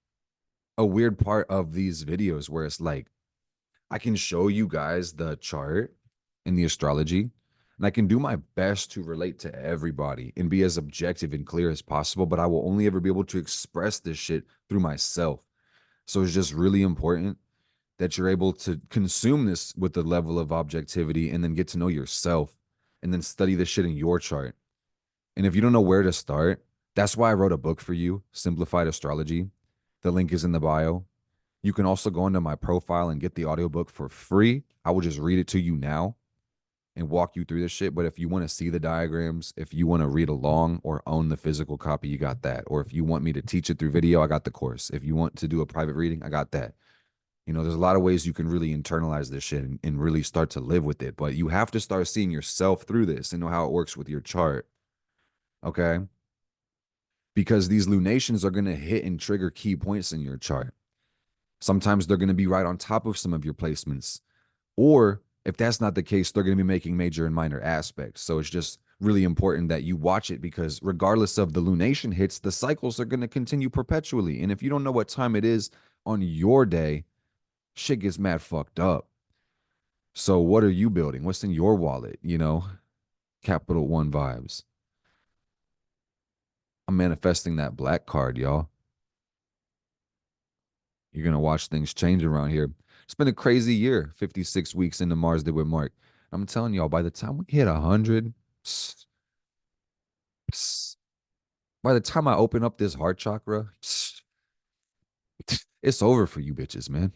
Speaker 1: a weird part of these videos where it's like, I can show you guys the chart in the astrology, and I can do my best to relate to everybody and be as objective and clear as possible, but I will only ever be able to express this shit through myself. So it's just really important that you're able to consume this with the level of objectivity and then get to know yourself and then study this shit in your chart. And if you don't know where to start, that's why I wrote a book for you, Simplified Astrology. The link is in the bio. You can also go into my profile and get the audiobook for free. I will just read it to you now. and walk you through this shit. But if you want to see the diagrams, if you want to read along or own the physical copy, you got that. Or if you want me to teach it through video, I got the course. If you want to do a private reading, I got that. There's a lot of ways you can really internalize this shit and really start to live with it. But you have to start seeing yourself through this and know how it works with your chart. Okay. Because these lunations are going to hit and trigger key points in your chart. Sometimes they're going to be right on top of some of your placements. Or if that's not the case, they're going to be making major and minor aspects. So it's just really important that you watch it, because regardless of the lunation hits, the cycles are going to continue perpetually. And if you don't know what time it is on your day, shit gets mad fucked up. So what are you building? What's in your wallet? Capital One vibes. I'm manifesting that black card, y'all. You're going to watch things change around here. It's been a crazy year, 56 weeks into Mars Day with Mark. I'm telling y'all, by the time we hit 100, by the time I open up this heart chakra, it's over for you bitches, man.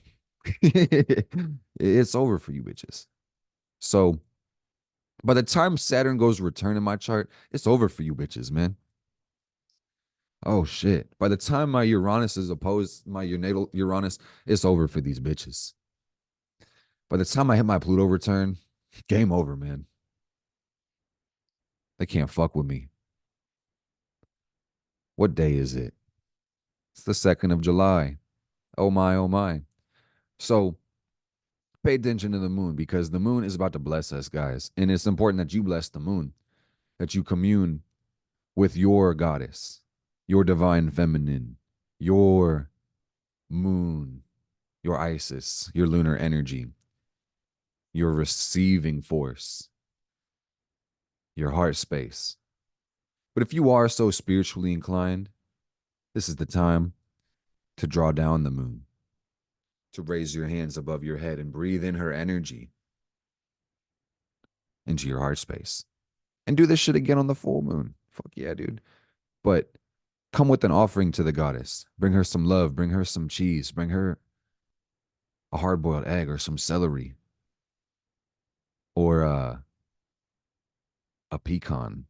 Speaker 1: It's over for you bitches. So by the time Saturn goes return in my chart, it's over for you bitches, man. Oh shit. By the time my Uranus is opposed, my natal Uranus, it's over for these bitches. By the time I hit my Pluto return, game over, man. They can't fuck with me. What day is it? It's the 2nd of July. Oh my, oh my. So pay attention to the moon, because the moon is about to bless us, guys. And it's important that you bless the moon, that you commune with your goddess, your divine feminine, your moon, your Isis, your lunar energy, your receiving force, your heart space. But if you are so spiritually inclined, this is the time to draw down the moon, to raise your hands above your head and breathe in her energy into your heart space. And do this shit again on the full moon. Fuck yeah, dude. But come with an offering to the goddess. Bring her some love. Bring her some cheese. Bring her a hard boiled egg or some celery or a pecan.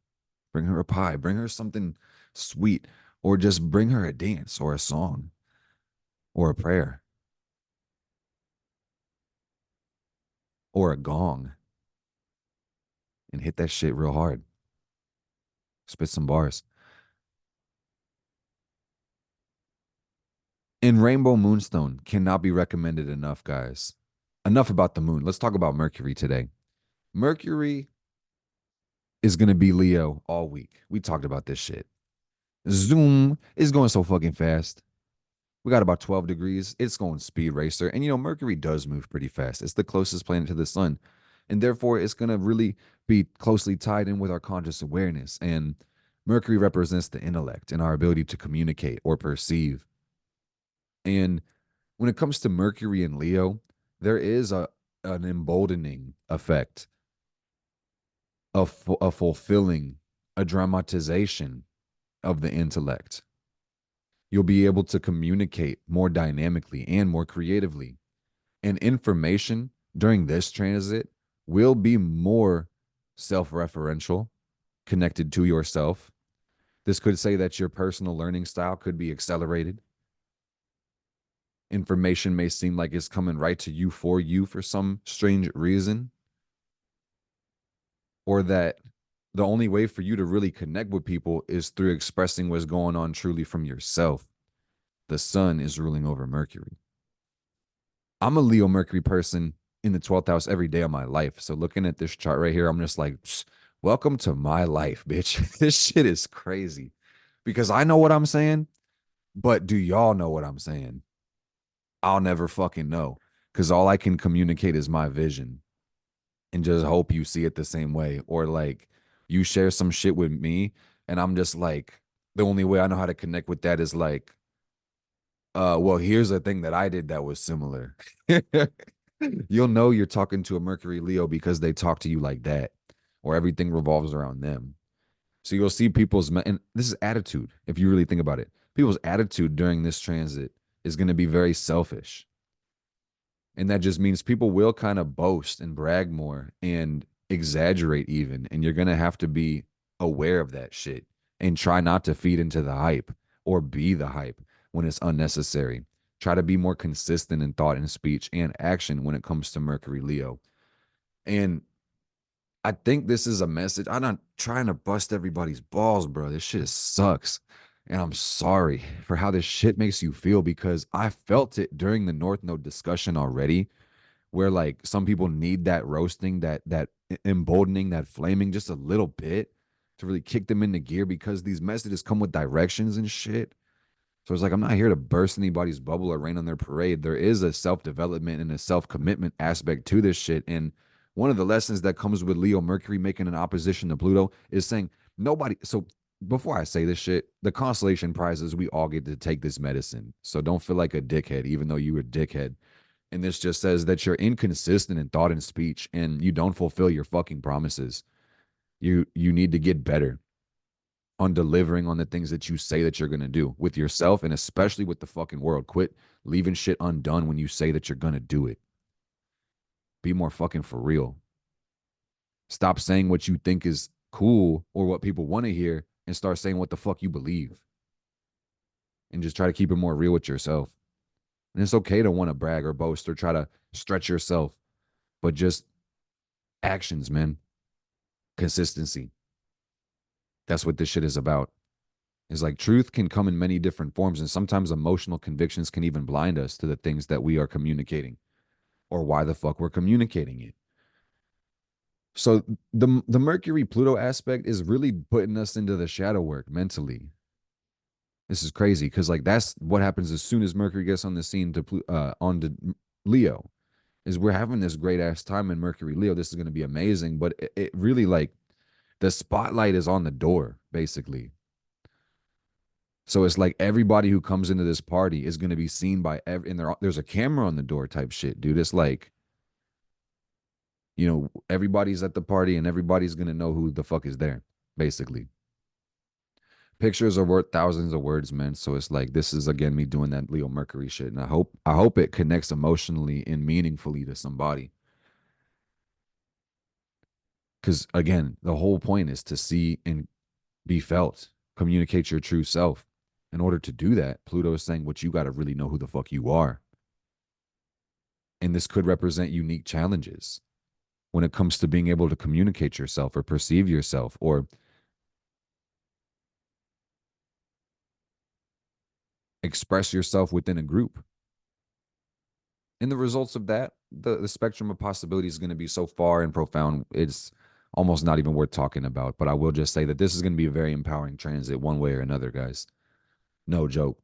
Speaker 1: Bring her a pie. Bring her something sweet, or just bring her a dance or a song or a prayer or a gong, and hit that shit real hard. Spit some bars. And Rainbow Moonstone cannot be recommended enough, guys. Enough about the moon. Let's talk about Mercury today. Mercury is going to be Leo all week. We talked about this shit. Zoom is going so fucking fast. We got about 12 degrees. It's going speed racer. And Mercury does move pretty fast. It's the closest planet to the sun. And therefore, it's going to really be closely tied in with our conscious awareness. And Mercury represents the intellect and our ability to communicate or perceive. And when it comes to Mercury and Leo, there is an emboldening effect, a fulfilling, a dramatization of the intellect. You'll be able to communicate more dynamically and more creatively. And information during this transit will be more self-referential, connected to yourself. This could say that your personal learning style could be accelerated. Information may seem like it's coming right to you for some strange reason. Or that the only way for you to really connect with people is through expressing what's going on truly from yourself. The sun is ruling over Mercury. I'm a Leo Mercury person in the 12th house every day of my life. So looking at this chart right here, I'm just like, welcome to my life, bitch. This shit is crazy, because I know what I'm saying, but do y'all know what I'm saying? I'll never fucking know, because all I can communicate is my vision and just hope you see it the same way. Or like you share some shit with me and I'm just like, the only way I know how to connect with that is like, well, here's a thing that I did that was similar. You'll know you're talking to a Mercury Leo because they talk to you like that, or everything revolves around them. So you'll see people's, and this is attitude. If you really think about it, people's attitude during this transit is going to be very selfish. And that just means people will kind of boast and brag more and exaggerate even, and you're going to have to be aware of that shit and try not to feed into the hype or be the hype when it's unnecessary. Try to be more consistent in thought and speech and action when it comes to Mercury Leo. And I think this is a message. I'm not trying to bust everybody's balls, bro. This shit sucks. And I'm sorry for how this shit makes you feel because I felt it during the North Node discussion already, where like some people need that roasting, that emboldening, that flaming just a little bit to really kick them into gear because these messages come with directions and shit. So it's like I'm not here to burst anybody's bubble or rain on their parade. There is a self-development and a self-commitment aspect to this shit. And one of the lessons that comes with Leo Mercury making an opposition to Pluto is saying nobody. So before I say this shit, the consolation prizes we all get to take this medicine. So don't feel like a dickhead, even though you're a dickhead. And this just says that you're inconsistent in thought and speech and you don't fulfill your fucking promises. You need to get better on delivering on the things that you say that you're going to do with yourself and especially with the fucking world. Quit leaving shit undone when you say that you're going to do it. Be more fucking for real. Stop saying what you think is cool or what people want to hear and start saying what the fuck you believe. And just try to keep it more real with yourself. And it's okay to want to brag or boast or try to stretch yourself, but just actions, man. Consistency. That's what this shit is about. Is like truth can come in many different forms, and sometimes emotional convictions can even blind us to the things that we are communicating or why the fuck we're communicating it. So the Mercury Pluto aspect is really putting us into the shadow work mentally. This is crazy because like that's what happens as soon as Mercury gets on the scene to on to Leo. Is we're having this great ass time in Mercury Leo. This is going to be amazing, but it really like the spotlight is on the door basically. So it's like everybody who comes into this party is going to be seen by and there's a camera on the door type shit, dude. It's like, everybody's at the party and everybody's going to know who the fuck is there, basically. Pictures are worth thousands of words, man. So it's like this is again me doing that Leo Mercury shit, and I hope it connects emotionally and meaningfully to somebody. Because again, the whole point is to see and be felt, communicate your true self. In order to do that, Pluto is saying what you got to really know who the fuck you are. And this could represent unique challenges when it comes to being able to communicate yourself or perceive yourself or express yourself within a group. And the results of that, the spectrum of possibilities is going to be so far and profound, it's almost not even worth talking about. But I will just say that this is going to be a very empowering transit one way or another, guys. No joke.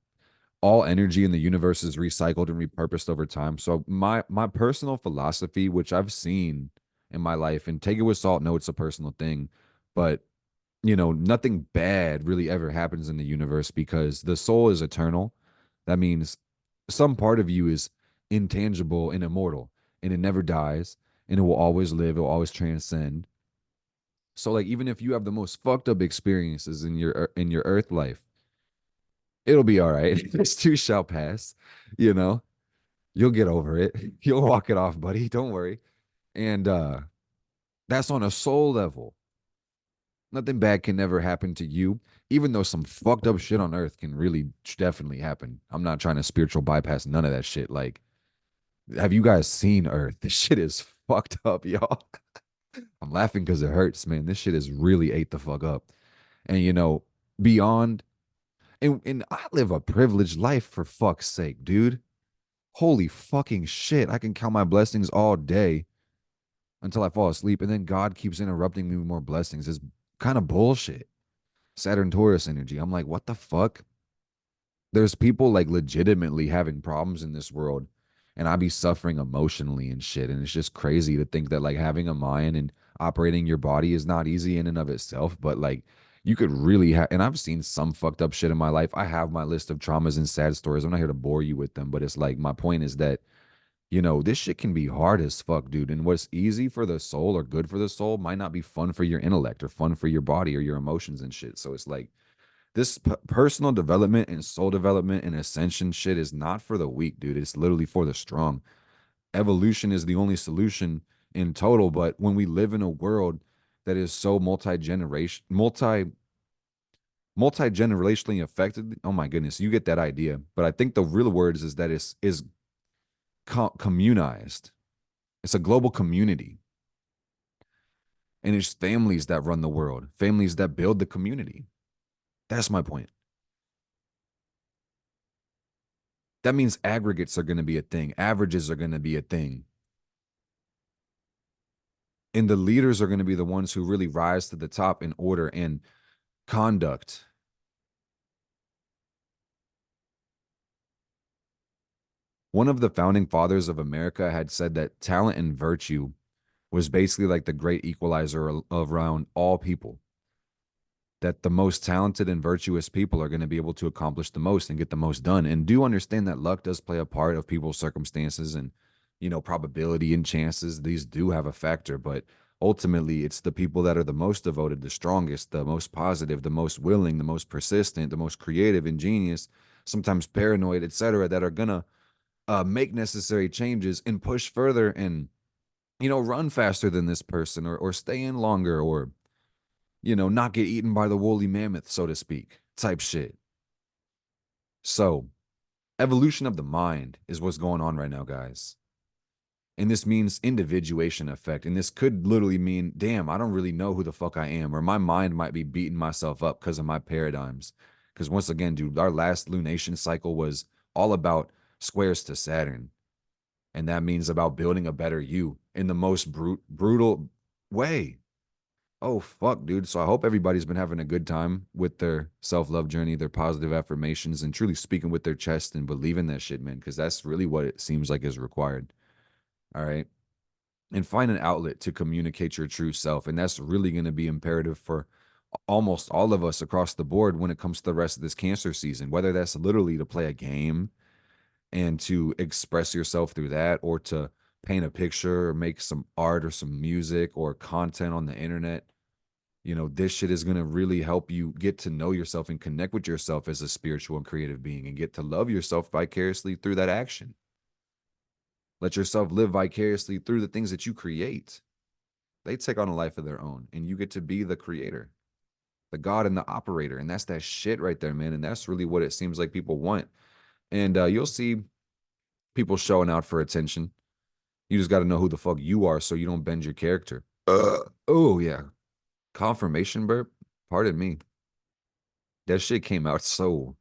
Speaker 1: All energy in the universe is recycled and repurposed over time. So my personal philosophy, which I've seen in my life, and take it with salt, no, it's a personal thing, but nothing bad really ever happens in the universe because the soul is eternal. That means some part of you is intangible and immortal, and it never dies, and it will always live, it will always transcend. So like even if you have the most fucked up experiences in your earth life, it'll be all right. This too shall pass, you know. You'll get over it. You'll walk it off, buddy. Don't worry. And that's on a soul level. Nothing bad can never happen to you, even though some fucked up shit on earth can really definitely happen. I'm not trying to spiritual bypass none of that shit. Like, have you guys seen Earth? This shit is fucked up, y'all. I'm laughing because it hurts, man. This shit is really ate the fuck up. And beyond and I live a privileged life for fuck's sake, dude. Holy fucking shit. I can count my blessings all day until I fall asleep, and then God keeps interrupting me with more blessings. It's kind of bullshit. Saturn Taurus energy. I'm like, what the fuck? There's people like legitimately having problems in this world, and I be suffering emotionally and shit. And it's just crazy to think that like having a mind and operating your body is not easy in and of itself, but like you could really have. And I've seen some fucked up shit in my life. I have my list of traumas and sad stories. I'm not here to bore you with them, but it's like my point is that this shit can be hard as fuck, dude. And what's easy for the soul or good for the soul might not be fun for your intellect or fun for your body or your emotions and shit. So it's like this personal development and soul development and ascension shit is not for the weak, dude. It's literally for the strong. Evolution is the only solution in total. But when we live in a world that is so multi-generationally affected, oh my goodness, you get that idea. But I think the real words is that is communized. It's a global community. And it's families that run the world, families that build the community. That's my point. That means aggregates are going to be a thing, averages are going to be a thing. And the leaders are going to be the ones who really rise to the top in order and conduct. One of the founding fathers of America had said that talent and virtue was basically like the great equalizer around all people. That the most talented and virtuous people are going to be able to accomplish the most and get the most done. And do understand that luck does play a part of people's circumstances and, probability and chances. These do have a factor, but ultimately it's the people that are the most devoted, the strongest, the most positive, the most willing, the most persistent, the most creative, ingenious, sometimes paranoid, etc., that are going to make necessary changes and push further and, run faster than this person or stay in longer or, not get eaten by the woolly mammoth, so to speak, type shit. So, evolution of the mind is what's going on right now, guys. And this means individuation effect. And this could literally mean, damn, I don't really know who the fuck I am, or my mind might be beating myself up because of my paradigms. Because once again, dude, our last lunation cycle was all about squares to Saturn. And that means about building a better you in the most brutal way. Oh, fuck, dude. So I hope everybody's been having a good time with their self love journey, their positive affirmations, and truly speaking with their chest and believing that shit, man, because that's really what it seems like is required. All right. And find an outlet to communicate your true self. And that's really going to be imperative for almost all of us across the board when it comes to the rest of this cancer season, whether that's literally to play a game and to express yourself through that or to paint a picture or make some art or some music or content on the internet. This shit is going to really help you get to know yourself and connect with yourself as a spiritual and creative being and get to love yourself vicariously through that action. Let yourself live vicariously through the things that you create. They take on a life of their own and you get to be the creator, the God and the operator. And that's that shit right there, man. And that's really what it seems like people want. And you'll see people showing out for attention. You just got to know who the fuck you are so you don't bend your character. Oh, yeah. Confirmation burp. Pardon me. That shit came out so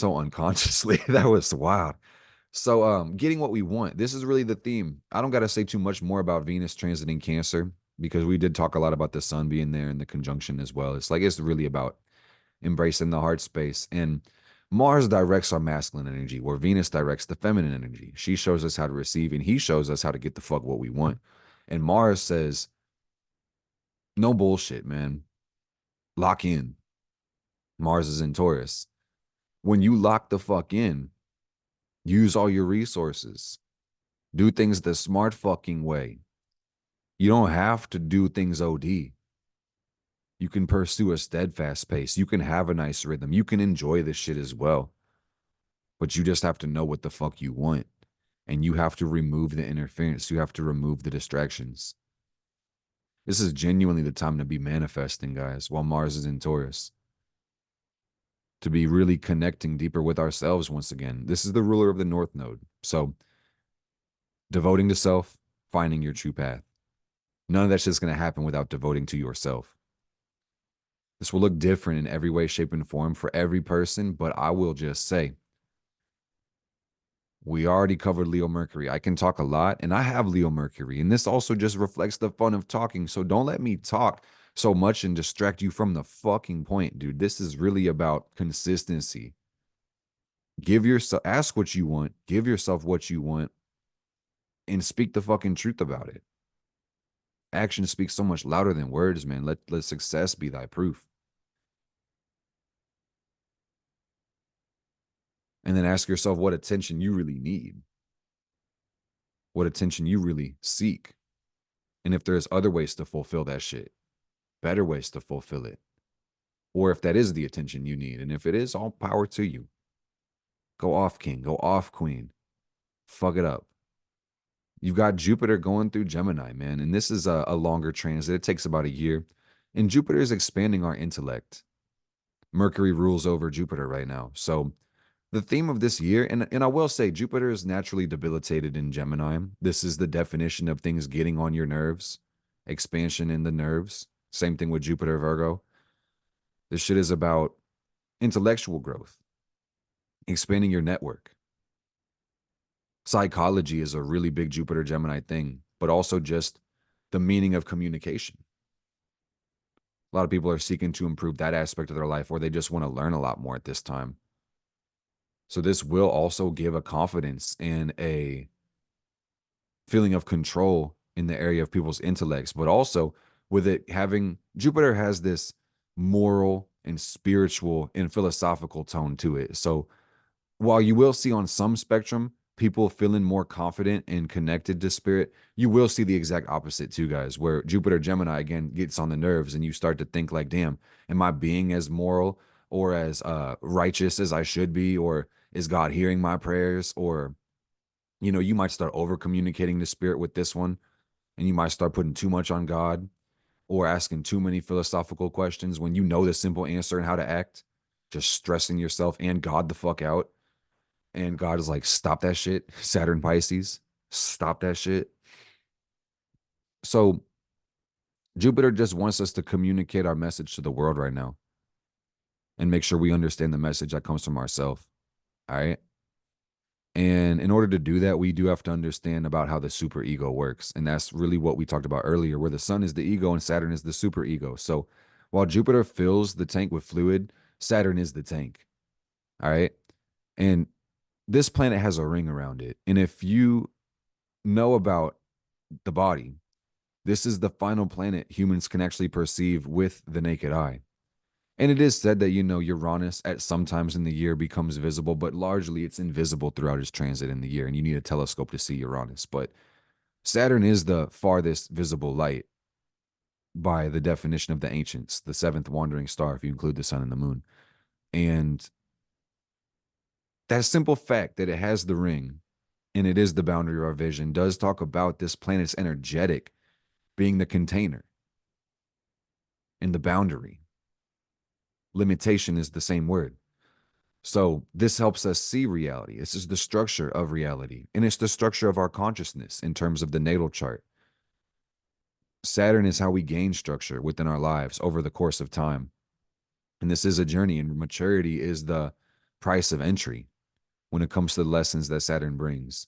Speaker 1: unconsciously. That was wild. So getting what we want. This is really the theme. I don't got to say too much more about Venus transiting Cancer because we did talk a lot about the sun being there and the conjunction as well. It's really about embracing the heart space. And Mars directs our masculine energy, where Venus directs the feminine energy. She shows us how to receive, and he shows us how to get the fuck what we want. And Mars says, no bullshit, man. Lock in. Mars is in Taurus. When you lock the fuck in, use all your resources. Do things the smart fucking way. You don't have to do things OD. You can pursue a steadfast pace. You can have a nice rhythm. You can enjoy this shit as well. But you just have to know what the fuck you want. And you have to remove the interference. You have to remove the distractions. This is genuinely the time to be manifesting, guys, while Mars is in Taurus. To be really connecting deeper with ourselves once again. This is the ruler of the North Node. So, devoting to self, finding your true path. None of that shit's going to happen without devoting to yourself. This will look different in every way, shape, and form for every person, but I will just say, we already covered Leo Mercury. I can talk a lot, and I have Leo Mercury, and this also just reflects the fun of talking. So don't let me talk so much and distract you from the fucking point, dude. This is really about consistency. Ask what you want, give yourself what you want, and speak the fucking truth about it. Action speaks so much louder than words, man. Let success be thy proof. And then ask yourself what attention you really need, what attention you really seek. And if there's other ways to fulfill that shit, better ways to fulfill it. Or if that is the attention you need. And if it is, all power to you. Go off, king. Go off, queen. Fuck it up. You've got Jupiter going through Gemini, man. And this is a longer transit. It takes about a year. And Jupiter is expanding our intellect. Mercury rules over Jupiter right now. So the theme of this year, and I will say Jupiter is naturally debilitated in Gemini. This is the definition of things getting on your nerves, expansion in the nerves. Same thing with Jupiter Virgo. This shit is about intellectual growth, expanding your network. Psychology is a really big Jupiter Gemini thing, but also just the meaning of communication. A lot of people are seeking to improve that aspect of their life, or they just want to learn a lot more at this time. So this will also give a confidence and a feeling of control in the area of people's intellects, but also with it having Jupiter has this moral and spiritual and philosophical tone to it. So while you will see on some spectrum people feeling more confident and connected to spirit, you will see the exact opposite too, guys, where Jupiter Gemini again gets on the nerves and you start to think like, damn, am I being as moral or as righteous as I should be? Or is God hearing my prayers? Or, you might start over communicating to spirit with this one, and you might start putting too much on God or asking too many philosophical questions when you know the simple answer and how to act, just stressing yourself and God the fuck out. And God is like, stop that shit. Saturn Pisces, stop that shit. So Jupiter just wants us to communicate our message to the world right now and make sure we understand the message that comes from ourselves. All right. And in order to do that, we do have to understand about how the super ego works. And that's really what we talked about earlier, where the sun is the ego and Saturn is the super ego. So while Jupiter fills the tank with fluid, Saturn is the tank. All right. And this planet has a ring around it. And if you know about the body, this is the final planet humans can actually perceive with the naked eye. And it is said that, Uranus at some times in the year becomes visible, but largely it's invisible throughout its transit in the year. And you need a telescope to see Uranus. But Saturn is the farthest visible light by the definition of the ancients, the seventh wandering star, if you include the sun and the moon. And that simple fact that it has the ring and it is the boundary of our vision does talk about this planet's energetic being the container and the boundary. Limitation is the same word. So this helps us see reality. This is the structure of reality. And it's the structure of our consciousness in terms of the natal chart. Saturn is how we gain structure within our lives over the course of time. And this is a journey, and maturity is the price of entry when it comes to the lessons that Saturn brings.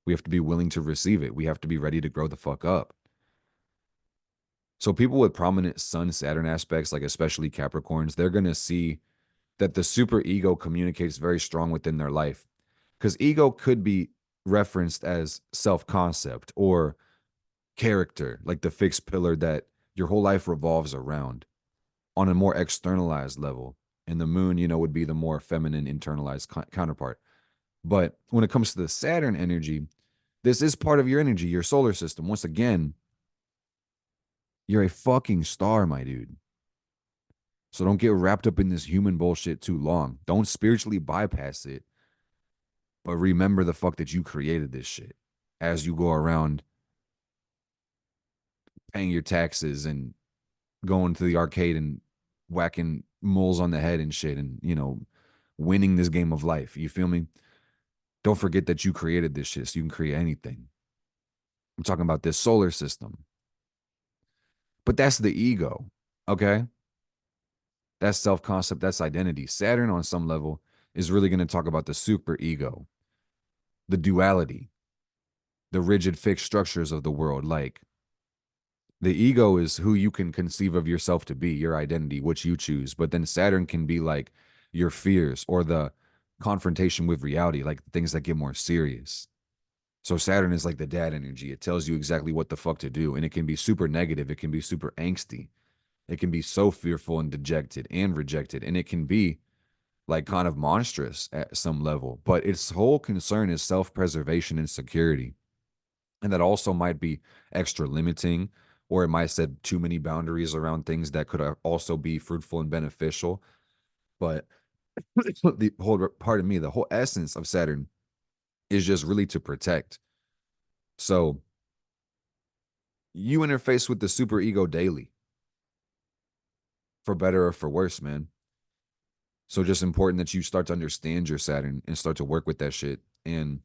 Speaker 1: We have to be willing to receive it. We have to be ready to grow the fuck up. So people with prominent Sun Saturn aspects, like especially Capricorns, they're going to see that the super ego communicates very strong within their life. Because ego could be referenced as self-concept or character, like the fixed pillar that your whole life revolves around on a more externalized level. And the moon, would be the more feminine internalized counterpart. But when it comes to the Saturn energy, this is part of your energy, your solar system. Once again, you're a fucking star, my dude. So don't get wrapped up in this human bullshit too long. Don't spiritually bypass it. But remember the fuck that you created this shit as you go around paying your taxes and going to the arcade and whacking moles on the head and shit and, winning this game of life. You feel me? Don't forget that you created this shit so you can create anything. I'm talking about this solar system. But that's the ego, okay? That's self-concept, that's identity. Saturn on some level is really going to talk about the super ego, the duality, the rigid fixed structures of the world. Like the ego is who you can conceive of yourself to be, your identity, which you choose. But then Saturn can be like your fears or the confrontation with reality, like things that get more serious. So Saturn is like the dad energy. It tells you exactly what the fuck to do. And it can be super negative. It can be super angsty. It can be so fearful and dejected and rejected. And it can be like kind of monstrous at some level. But its whole concern is self-preservation and security. And that also might be extra limiting, or it might set too many boundaries around things that could also be fruitful and beneficial. But the whole, pardon me, the whole essence of Saturn is just really to protect. So you interface with the super ego daily, for better or for worse, man. So just important that you start to understand your Saturn and start to work with that shit. And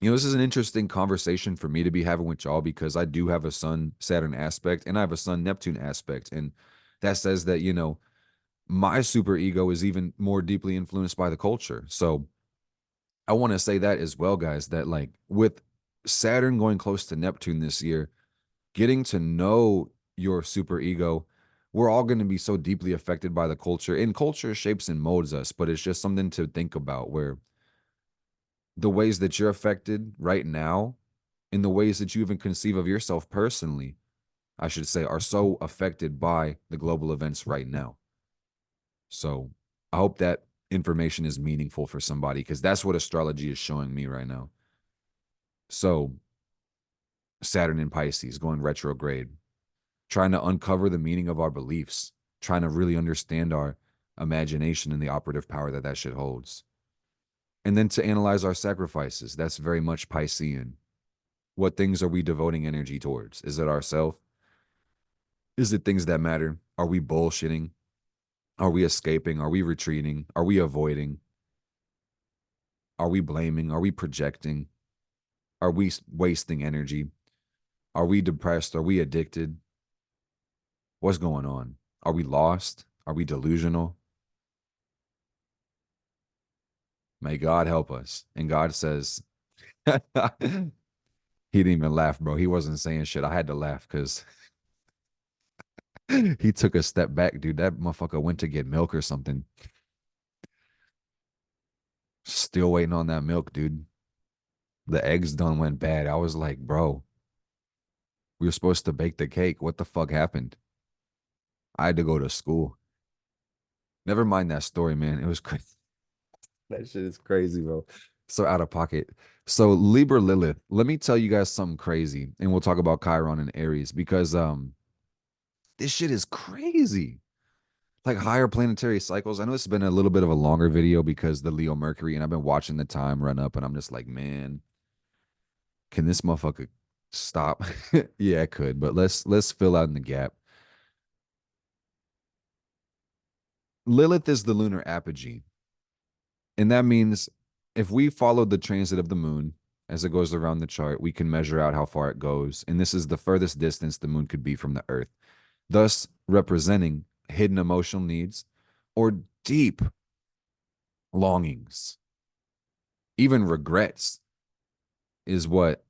Speaker 1: this is an interesting conversation for me to be having with y'all because I do have a Sun Saturn aspect and I have a Sun Neptune aspect. And that says that, my super ego is even more deeply influenced by the culture. So I want to say that as well, guys, that like with Saturn going close to Neptune this year, getting to know your super ego, we're all going to be so deeply affected by the culture. And culture shapes and molds us, but it's just something to think about where the ways that you're affected right now and the ways that you even conceive of yourself personally, I should say, are so affected by the global events right now. So I hope that information is meaningful for somebody because that's what astrology is showing me right now. So Saturn in Pisces going retrograde, trying to uncover the meaning of our beliefs, trying to really understand our imagination and the operative power that shit holds. And then to analyze our sacrifices, that's very much Piscean. What things are we devoting energy towards? Is it ourself? Is it things that matter? Are we bullshitting? Are we escaping? Are we retreating? Are we avoiding? Are we blaming? Are we projecting? Are we wasting energy? Are we depressed? Are we addicted? What's going on? Are we lost? Are we delusional? May God help us. And God says, he didn't even laugh, bro. He wasn't saying shit. I had to laugh because he took a step back, dude. That motherfucker went to get milk or something. Still waiting on that milk, dude. The eggs done went bad. I was like, bro, we were supposed to bake the cake. What the fuck happened? I had to go to school. Never mind that story, man. It was crazy. That shit is crazy, bro. So out of pocket. So Libra Lilith, let me tell you guys something crazy, and we'll talk about Chiron and Aries because this shit is crazy. Like higher planetary cycles. I know it's been a little bit of a longer video because the Leo Mercury, and I've been watching the time run up, and I'm just like, man, can this motherfucker stop? Yeah, it could, but let's fill out in the gap. Lilith is the lunar apogee. And that means if we follow the transit of the moon as it goes around the chart, we can measure out how far it goes. And this is the furthest distance the moon could be from the earth, thus representing hidden emotional needs or deep longings, even regrets, is what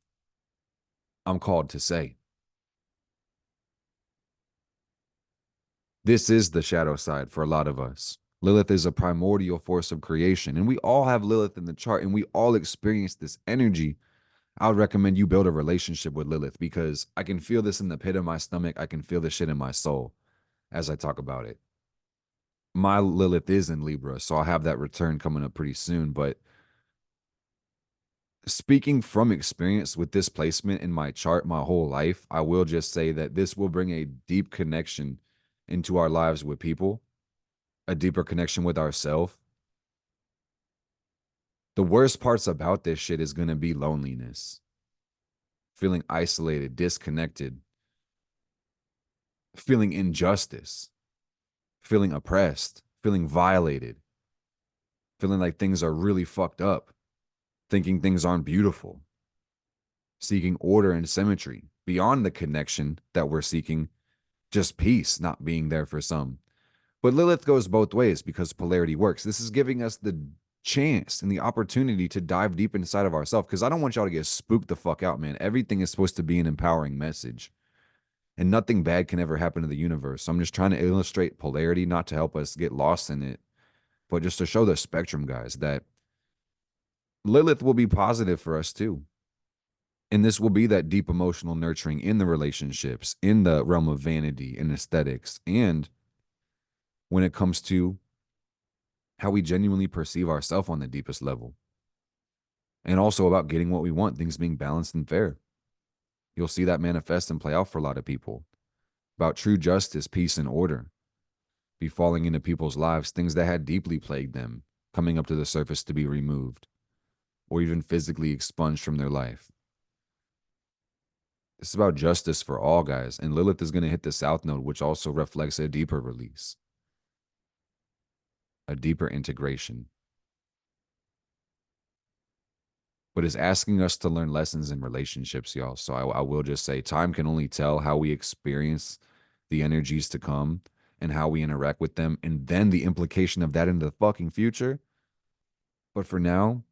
Speaker 1: I'm called to say. This is the shadow side for a lot of us. Lilith is a primordial force of creation, and we all have Lilith in the chart, and we all experience this energy. I would recommend you build a relationship with Lilith because I can feel this in the pit of my stomach. I can feel this shit in my soul as I talk about it. My Lilith is in Libra, so I'll have that return coming up pretty soon. But speaking from experience with this placement in my chart my whole life, I will just say that this will bring a deep connection into our lives with people, a deeper connection with ourselves. The worst parts about this shit is going to be loneliness, feeling isolated, disconnected, feeling injustice, feeling oppressed, feeling violated, feeling like things are really fucked up, thinking things aren't beautiful, seeking order and symmetry beyond the connection that we're seeking, just peace not being there for some. But Lilith goes both ways because polarity works. This is giving us the chance and the opportunity to dive deep inside of ourselves because I don't want y'all to get spooked the fuck out, man. Everything is supposed to be an empowering message. And nothing bad can ever happen to the universe. So I'm just trying to illustrate polarity, not to help us get lost in it, but just to show the spectrum, guys, that Lilith will be positive for us too. And this will be that deep emotional nurturing in the relationships, in the realm of vanity and aesthetics, and when it comes to how we genuinely perceive ourselves on the deepest level. And also about getting what we want, things being balanced and fair. You'll see that manifest and play out for a lot of people. About true justice, peace, and order be falling into people's lives, things that had deeply plagued them, coming up to the surface to be removed, or even physically expunged from their life. This is about justice for all, guys. And Lilith is going to hit the South Node, which also reflects a deeper release, a deeper integration, but is asking us to learn lessons in relationships, y'all. So I will just say time can only tell how we experience the energies to come and how we interact with them, and then the implication of that in the fucking future. But for now,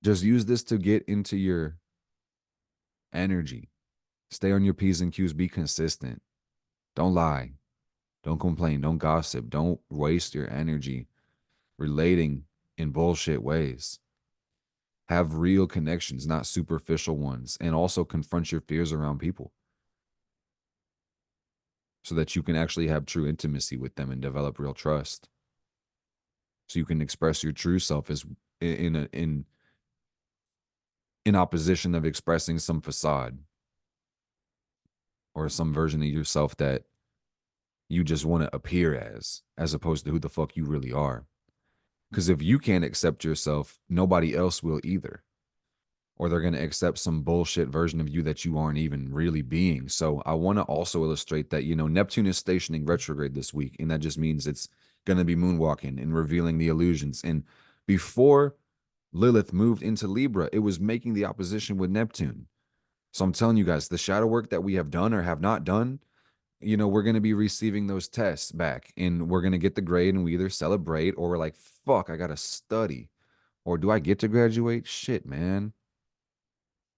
Speaker 1: just use this to get into your energy. Stay on your P's and Q's, be consistent. Don't lie. Don't complain. Don't gossip. Don't waste your energy relating in bullshit ways. Have real connections, not superficial ones, and also confront your fears around people so that you can actually have true intimacy with them and develop real trust. So you can express your true self as in opposition of expressing some facade or some version of yourself that you just want to appear as opposed to who the fuck you really are. Because if you can't accept yourself, nobody else will either. Or they're going to accept some bullshit version of you that you aren't even really being. So I want to also illustrate that, Neptune is stationing retrograde this week. And that just means it's going to be moonwalking and revealing the illusions. And before Lilith moved into Libra, it was making the opposition with Neptune. So I'm telling you guys, the shadow work that we have done or have not done, we're going to be receiving those tests back and we're going to get the grade and we either celebrate or we're like, fuck, I got to study. Or do I get to graduate? Shit, man.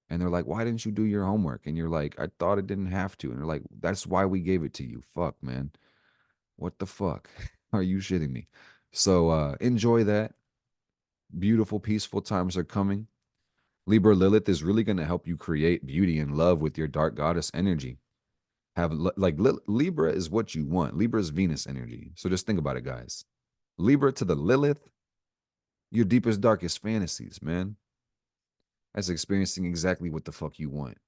Speaker 1: And they're like, why didn't you do your homework? And you're like, I thought it didn't have to. And they're like, that's why we gave it to you. Fuck, man. What the fuck? Are you shitting me? So enjoy that. Beautiful, peaceful times are coming. Libra Lilith is really going to help you create beauty and love with your dark goddess energy. Libra is what you want. Libra is Venus energy. So just think about it, guys. Libra to the Lilith, your deepest, darkest fantasies, man. That's experiencing exactly what the fuck you want.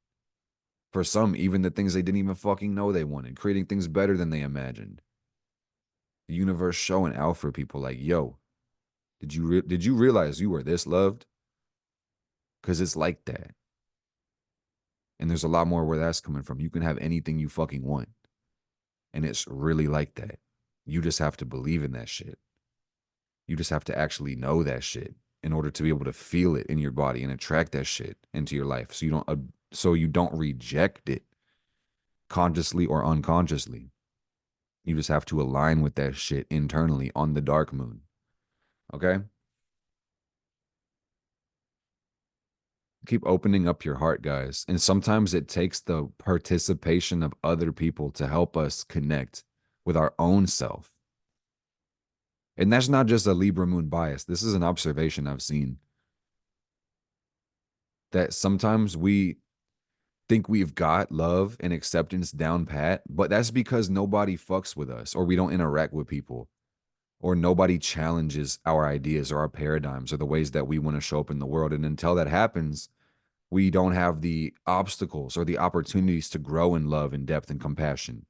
Speaker 1: For some, even the things they didn't even fucking know they wanted, creating things better than they imagined. The universe showing out for people like, yo, did you realize you were this loved? Because it's like that. And there's a lot more where that's coming from. You can have anything you fucking want. And it's really like that. You just have to believe in that shit. You just have to actually know that shit in order to be able to feel it in your body and attract that shit into your life. So you don't reject it consciously or unconsciously. You just have to align with that shit internally on the dark moon. Okay? Keep opening up your heart, guys. And sometimes it takes the participation of other people to help us connect with our own self. And that's not just a Libra moon bias. This is an observation I've seen. That sometimes we think we've got love and acceptance down pat, but that's because nobody fucks with us or we don't interact with people or nobody challenges our ideas or our paradigms or the ways that we want to show up in the world. And until that happens, we don't have the obstacles or the opportunities to grow in love and depth and compassion.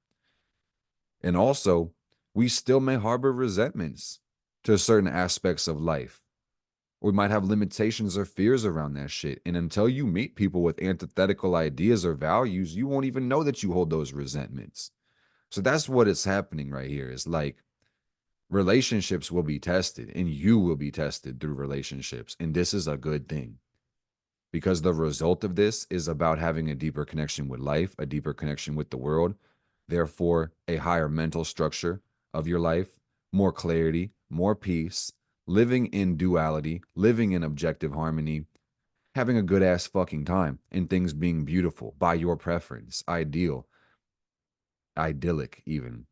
Speaker 1: And also, we still may harbor resentments to certain aspects of life. We might have limitations or fears around that shit. And until you meet people with antithetical ideas or values, you won't even know that you hold those resentments. So that's what is happening right here. Is like relationships will be tested and you will be tested through relationships. And this is a good thing because the result of this is about having a deeper connection with life, a deeper connection with the world, therefore a higher mental structure of your life, more clarity, more peace, living in duality, living in objective harmony, having a good ass fucking time, and things being beautiful by your preference, ideal, idyllic even.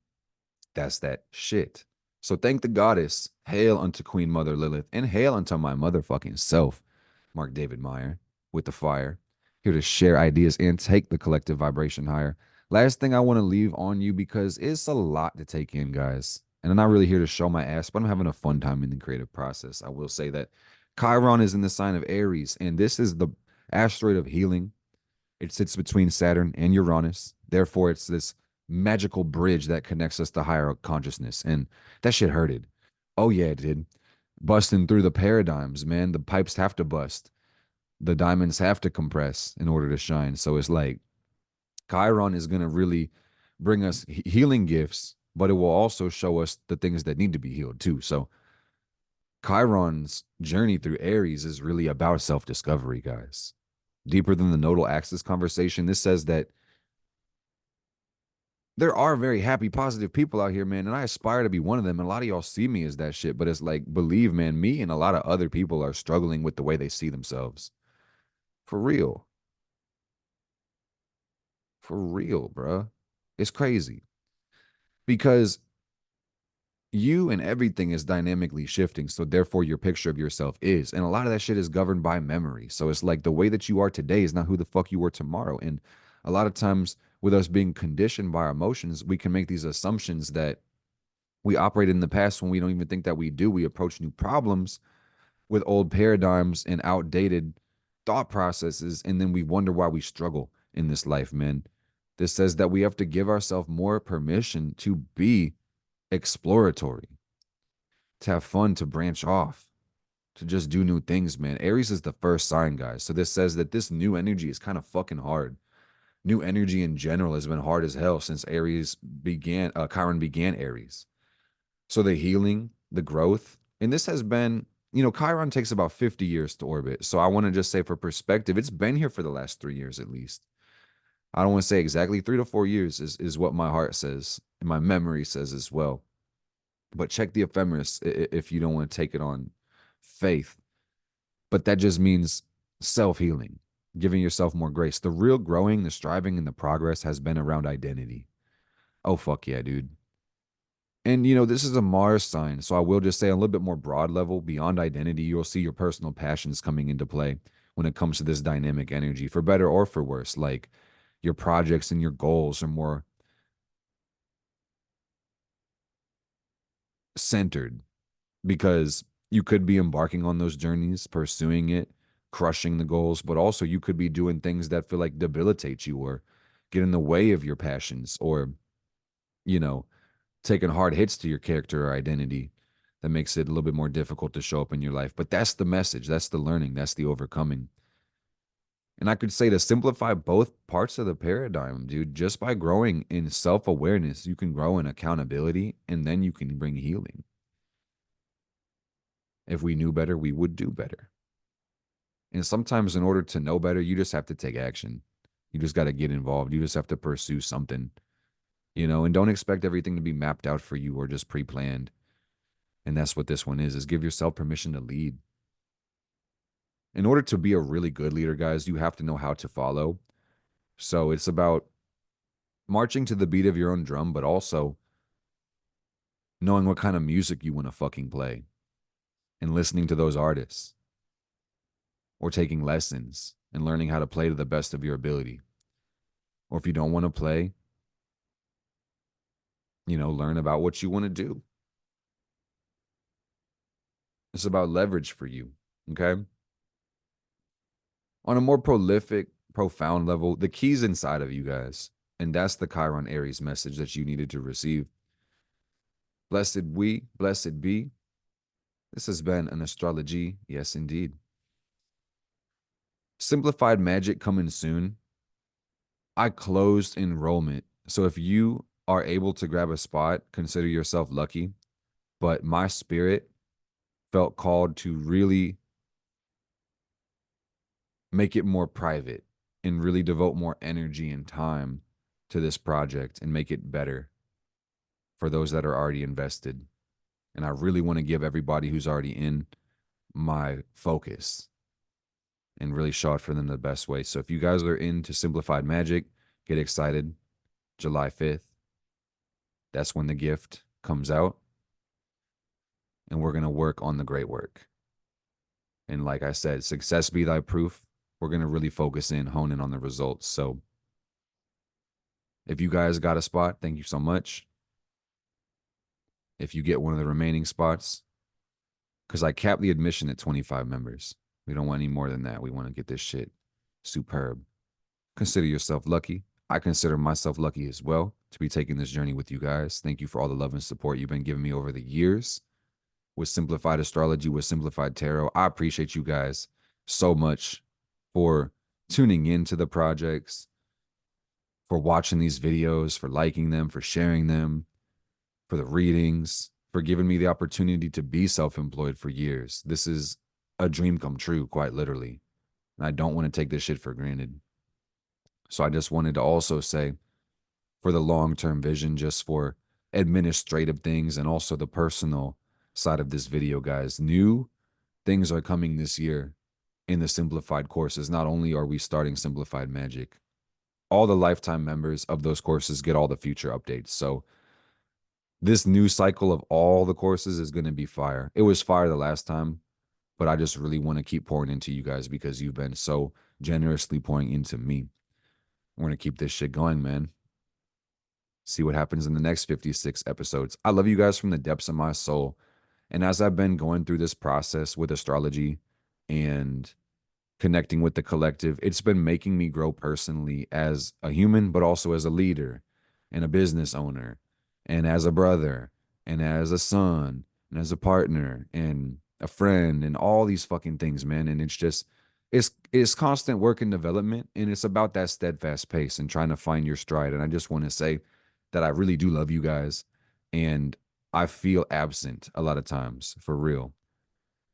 Speaker 1: That's that shit. So thank the goddess, hail unto Queen Mother Lilith, and hail unto my motherfucking self, Mark David Meyer, with the fire, here to share ideas and take the collective vibration higher. Last thing I want to leave on you because it's a lot to take in, guys. And I'm not really here to show my ass, but I'm having a fun time in the creative process. I will say that Chiron is in the sign of Aries, and this is the asteroid of healing. It sits between Saturn and Uranus. Therefore, it's this magical bridge that connects us to higher consciousness. And that shit hurted. Oh, yeah, it did. Busting through the paradigms, man. The pipes have to bust. The diamonds have to compress in order to shine. So it's like Chiron is going to really bring us healing gifts, but it will also show us the things that need to be healed too. So Chiron's journey through Aries is really about self-discovery, guys. Deeper than the nodal axis conversation, this says that there are very happy, positive people out here, man, and I aspire to be one of them. And a lot of y'all see me as that shit, but it's like, believe, man, me and a lot of other people are struggling with the way they see themselves. For real. For real, bruh. It's crazy because you and everything is dynamically shifting. So therefore your picture of yourself is. And a lot of that shit is governed by memory. So it's like the way that you are today is not who the fuck you were tomorrow. And a lot of times with us being conditioned by our emotions, we can make these assumptions that we operate in the past when we don't even think that we do. We approach new problems with old paradigms and outdated thought processes. And then we wonder why we struggle in this life, man. This says that we have to give ourselves more permission to be exploratory, to have fun, to branch off, to just do new things, man. Aries is the first sign, guys. So this says that this new energy is kind of fucking hard. New energy in general has been hard as hell since Aries began, Chiron began Aries. So the healing, the growth, and this has been, Chiron takes about 50 years to orbit. So I want to just say for perspective, it's been here for the last 3 years at least. I don't want to say exactly 3 to 4 years is what my heart says and my memory says as well. But check the ephemeris if you don't want to take it on faith. But that just means self-healing, giving yourself more grace. The real growing, the striving, and the progress has been around identity. Oh, fuck yeah, dude. And, this is a Mars sign. So I will just say a little bit more broad level, beyond identity, you'll see your personal passions coming into play when it comes to this dynamic energy, for better or for worse. Like your projects and your goals are more centered because you could be embarking on those journeys, pursuing it, crushing the goals, but also you could be doing things that feel like debilitate you or get in the way of your passions or, you know, taking hard hits to your character or identity that makes it a little bit more difficult to show up in your life. But that's the message. That's the learning. That's the overcoming. And I could say to simplify both parts of the paradigm, dude, just by growing in self awareness, you can grow in accountability and then you can bring healing. If we knew better, we would do better. And sometimes, in order to know better, you just have to take action. You just got to get involved. You just have to pursue something, and don't expect everything to be mapped out for you or just pre planned. And that's what this one is give yourself permission to lead. In order to be a really good leader, guys, you have to know how to follow. So it's about marching to the beat of your own drum, but also knowing what kind of music you want to fucking play and listening to those artists or taking lessons and learning how to play to the best of your ability. Or if you don't want to play, learn about what you want to do. It's about leverage for you, okay? On a more prolific, profound level, the key's inside of you guys. And that's the Chiron Aries message that you needed to receive. Blessed be. This has been an astrology. Yes, indeed. Simplified Magic coming soon. I closed enrollment. So if you are able to grab a spot, consider yourself lucky. But my spirit felt called to really make it more private and really devote more energy and time to this project and make it better for those that are already invested. And I really want to give everybody who's already in my focus and really show it for them the best way. So if you guys are into Simplified Magic, get excited. July 5th. That's when the gift comes out. And we're going to work on the great work. And like I said, success be thy proof. We're going to really focus in, hone in on the results. So if you guys got a spot, thank you so much. If you get one of the remaining spots, because I capped the admission at 25 members. We don't want any more than that. We want to get this shit superb. Consider yourself lucky. I consider myself lucky as well to be taking this journey with you guys. Thank you for all the love and support you've been giving me over the years with Simplified Astrology, with Simplified Tarot. I appreciate you guys so much for tuning into the projects, for watching these videos, for liking them, for sharing them, for the readings, for giving me the opportunity to be self-employed for years. This is a dream come true, quite literally. And I don't want to take this shit for granted. So I just wanted to also say, for the long-term vision, just for administrative things and also the personal side of this video, guys, new things are coming this year in the simplified courses. Not only are we starting simplified magic, all the lifetime members of those courses get all the future updates. So this new cycle of all the courses is going to be fire. It was fire the last time, but I just really want to keep pouring into you guys because you've been so generously pouring into me. We're going to keep this shit going, man. See what happens in the next 56 episodes. I love you guys from the depths of my soul. And as I've been going through this process with astrology and connecting with the collective, it's been making me grow personally as a human, but also as a leader and a business owner and as a brother and as a son and as a partner and a friend and all these fucking things, man. And it's just, it's constant work and development. And it's about that steadfast pace and trying to find your stride. And I just want to say that I really do love you guys. And I feel absent a lot of times, for real,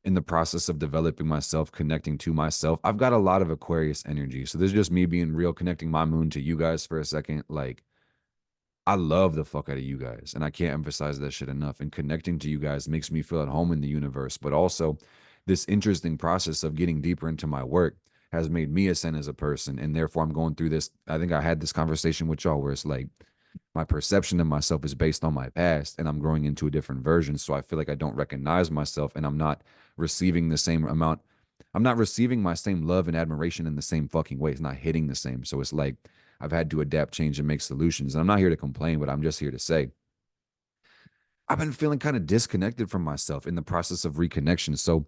Speaker 1: in the process of developing myself, connecting to myself. I've got a lot of Aquarius energy. So this is just me being real, connecting my moon to you guys for a second. Like, I love the fuck out of you guys. And I can't emphasize that shit enough. And connecting to you guys makes me feel at home in the universe. But also, this interesting process of getting deeper into my work has made me ascend as a person. And therefore, I'm going through this. I think I had this conversation with y'all where it's like, my perception of myself is based on my past and I'm growing into a different version. So I feel like I don't recognize myself and I'm not receiving the same amount. I'm not receiving my same love and admiration in the same fucking way. It's not hitting the same. So it's like I've had to adapt, change, and make solutions. And I'm not here to complain, but I'm just here to say I've been feeling kind of disconnected from myself in the process of reconnection. So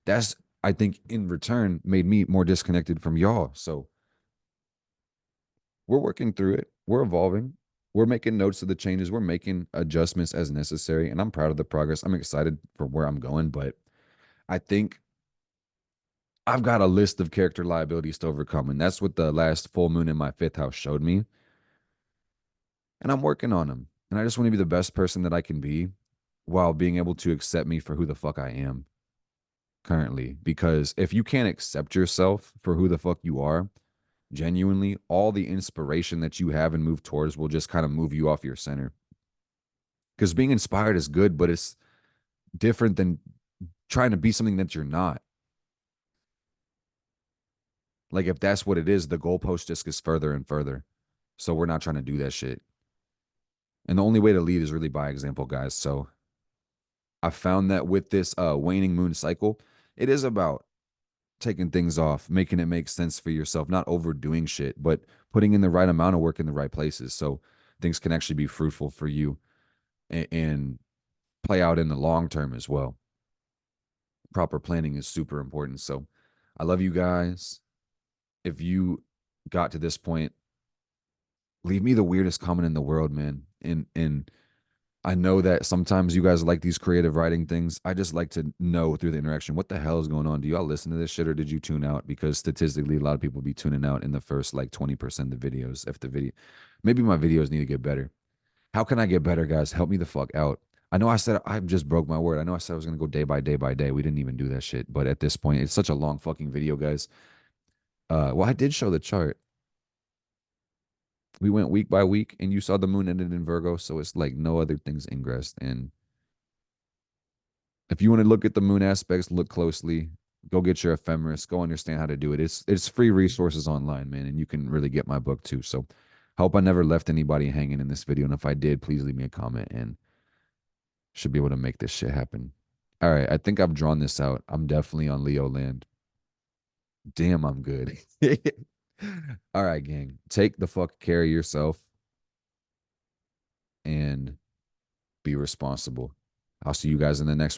Speaker 1: that's, I think, in return, made me more disconnected from y'all. So we're working through it. We're evolving. We're making notes of the changes. We're making adjustments as necessary. And I'm proud of the progress. I'm excited for where I'm going. But I think I've got a list of character liabilities to overcome. And that's what the last full moon in my fifth house showed me. And I'm working on them. And I just want to be the best person that I can be while being able to accept me for who the fuck I am currently. Because if you can't accept yourself for who the fuck you are, genuinely, all the inspiration that you have and move towards will just kind of move you off your center. Because being inspired is good, but it's different than trying to be something that you're not. Like, if that's what it is, the goalpost just gets further and further. So we're not trying to do that shit. And the only way to lead is really by example, guys. So I found that with this waning moon cycle, it is about taking things off, making it make sense for yourself, not overdoing shit, but putting in the right amount of work in the right places so things can actually be fruitful for you and play out in the long term as well. Proper planning is super important. So I love you guys. If you got to this point, leave me the weirdest comment in the world, man. And I know that sometimes you guys like these creative writing things. I just like to know through the interaction, what the hell is going on? Do y'all listen to this shit or did you tune out? Because statistically, a lot of people be tuning out in the first like 20% of the videos. If the video, maybe my videos need to get better. How can I get better, guys? Help me the fuck out. I know I said I just broke my word. I know I said I was going to go day by day by day. We didn't even do that shit. But at this point, it's such a long fucking video, guys. Well, I did show the chart. We went week by week, and you saw the moon ended in Virgo, so it's like no other things ingressed. And if you want to look at the moon aspects, look closely. Go get your ephemeris. Go understand how to do it. It's free resources online, man, and you can really get my book too. So, hope I never left anybody hanging in this video. And if I did, please leave me a comment and should be able to make this shit happen. All right, I think I've drawn this out. I'm definitely on Leo land. Damn, I'm good. All right, gang. Take the fuck care of yourself and be responsible. I'll see you guys in the next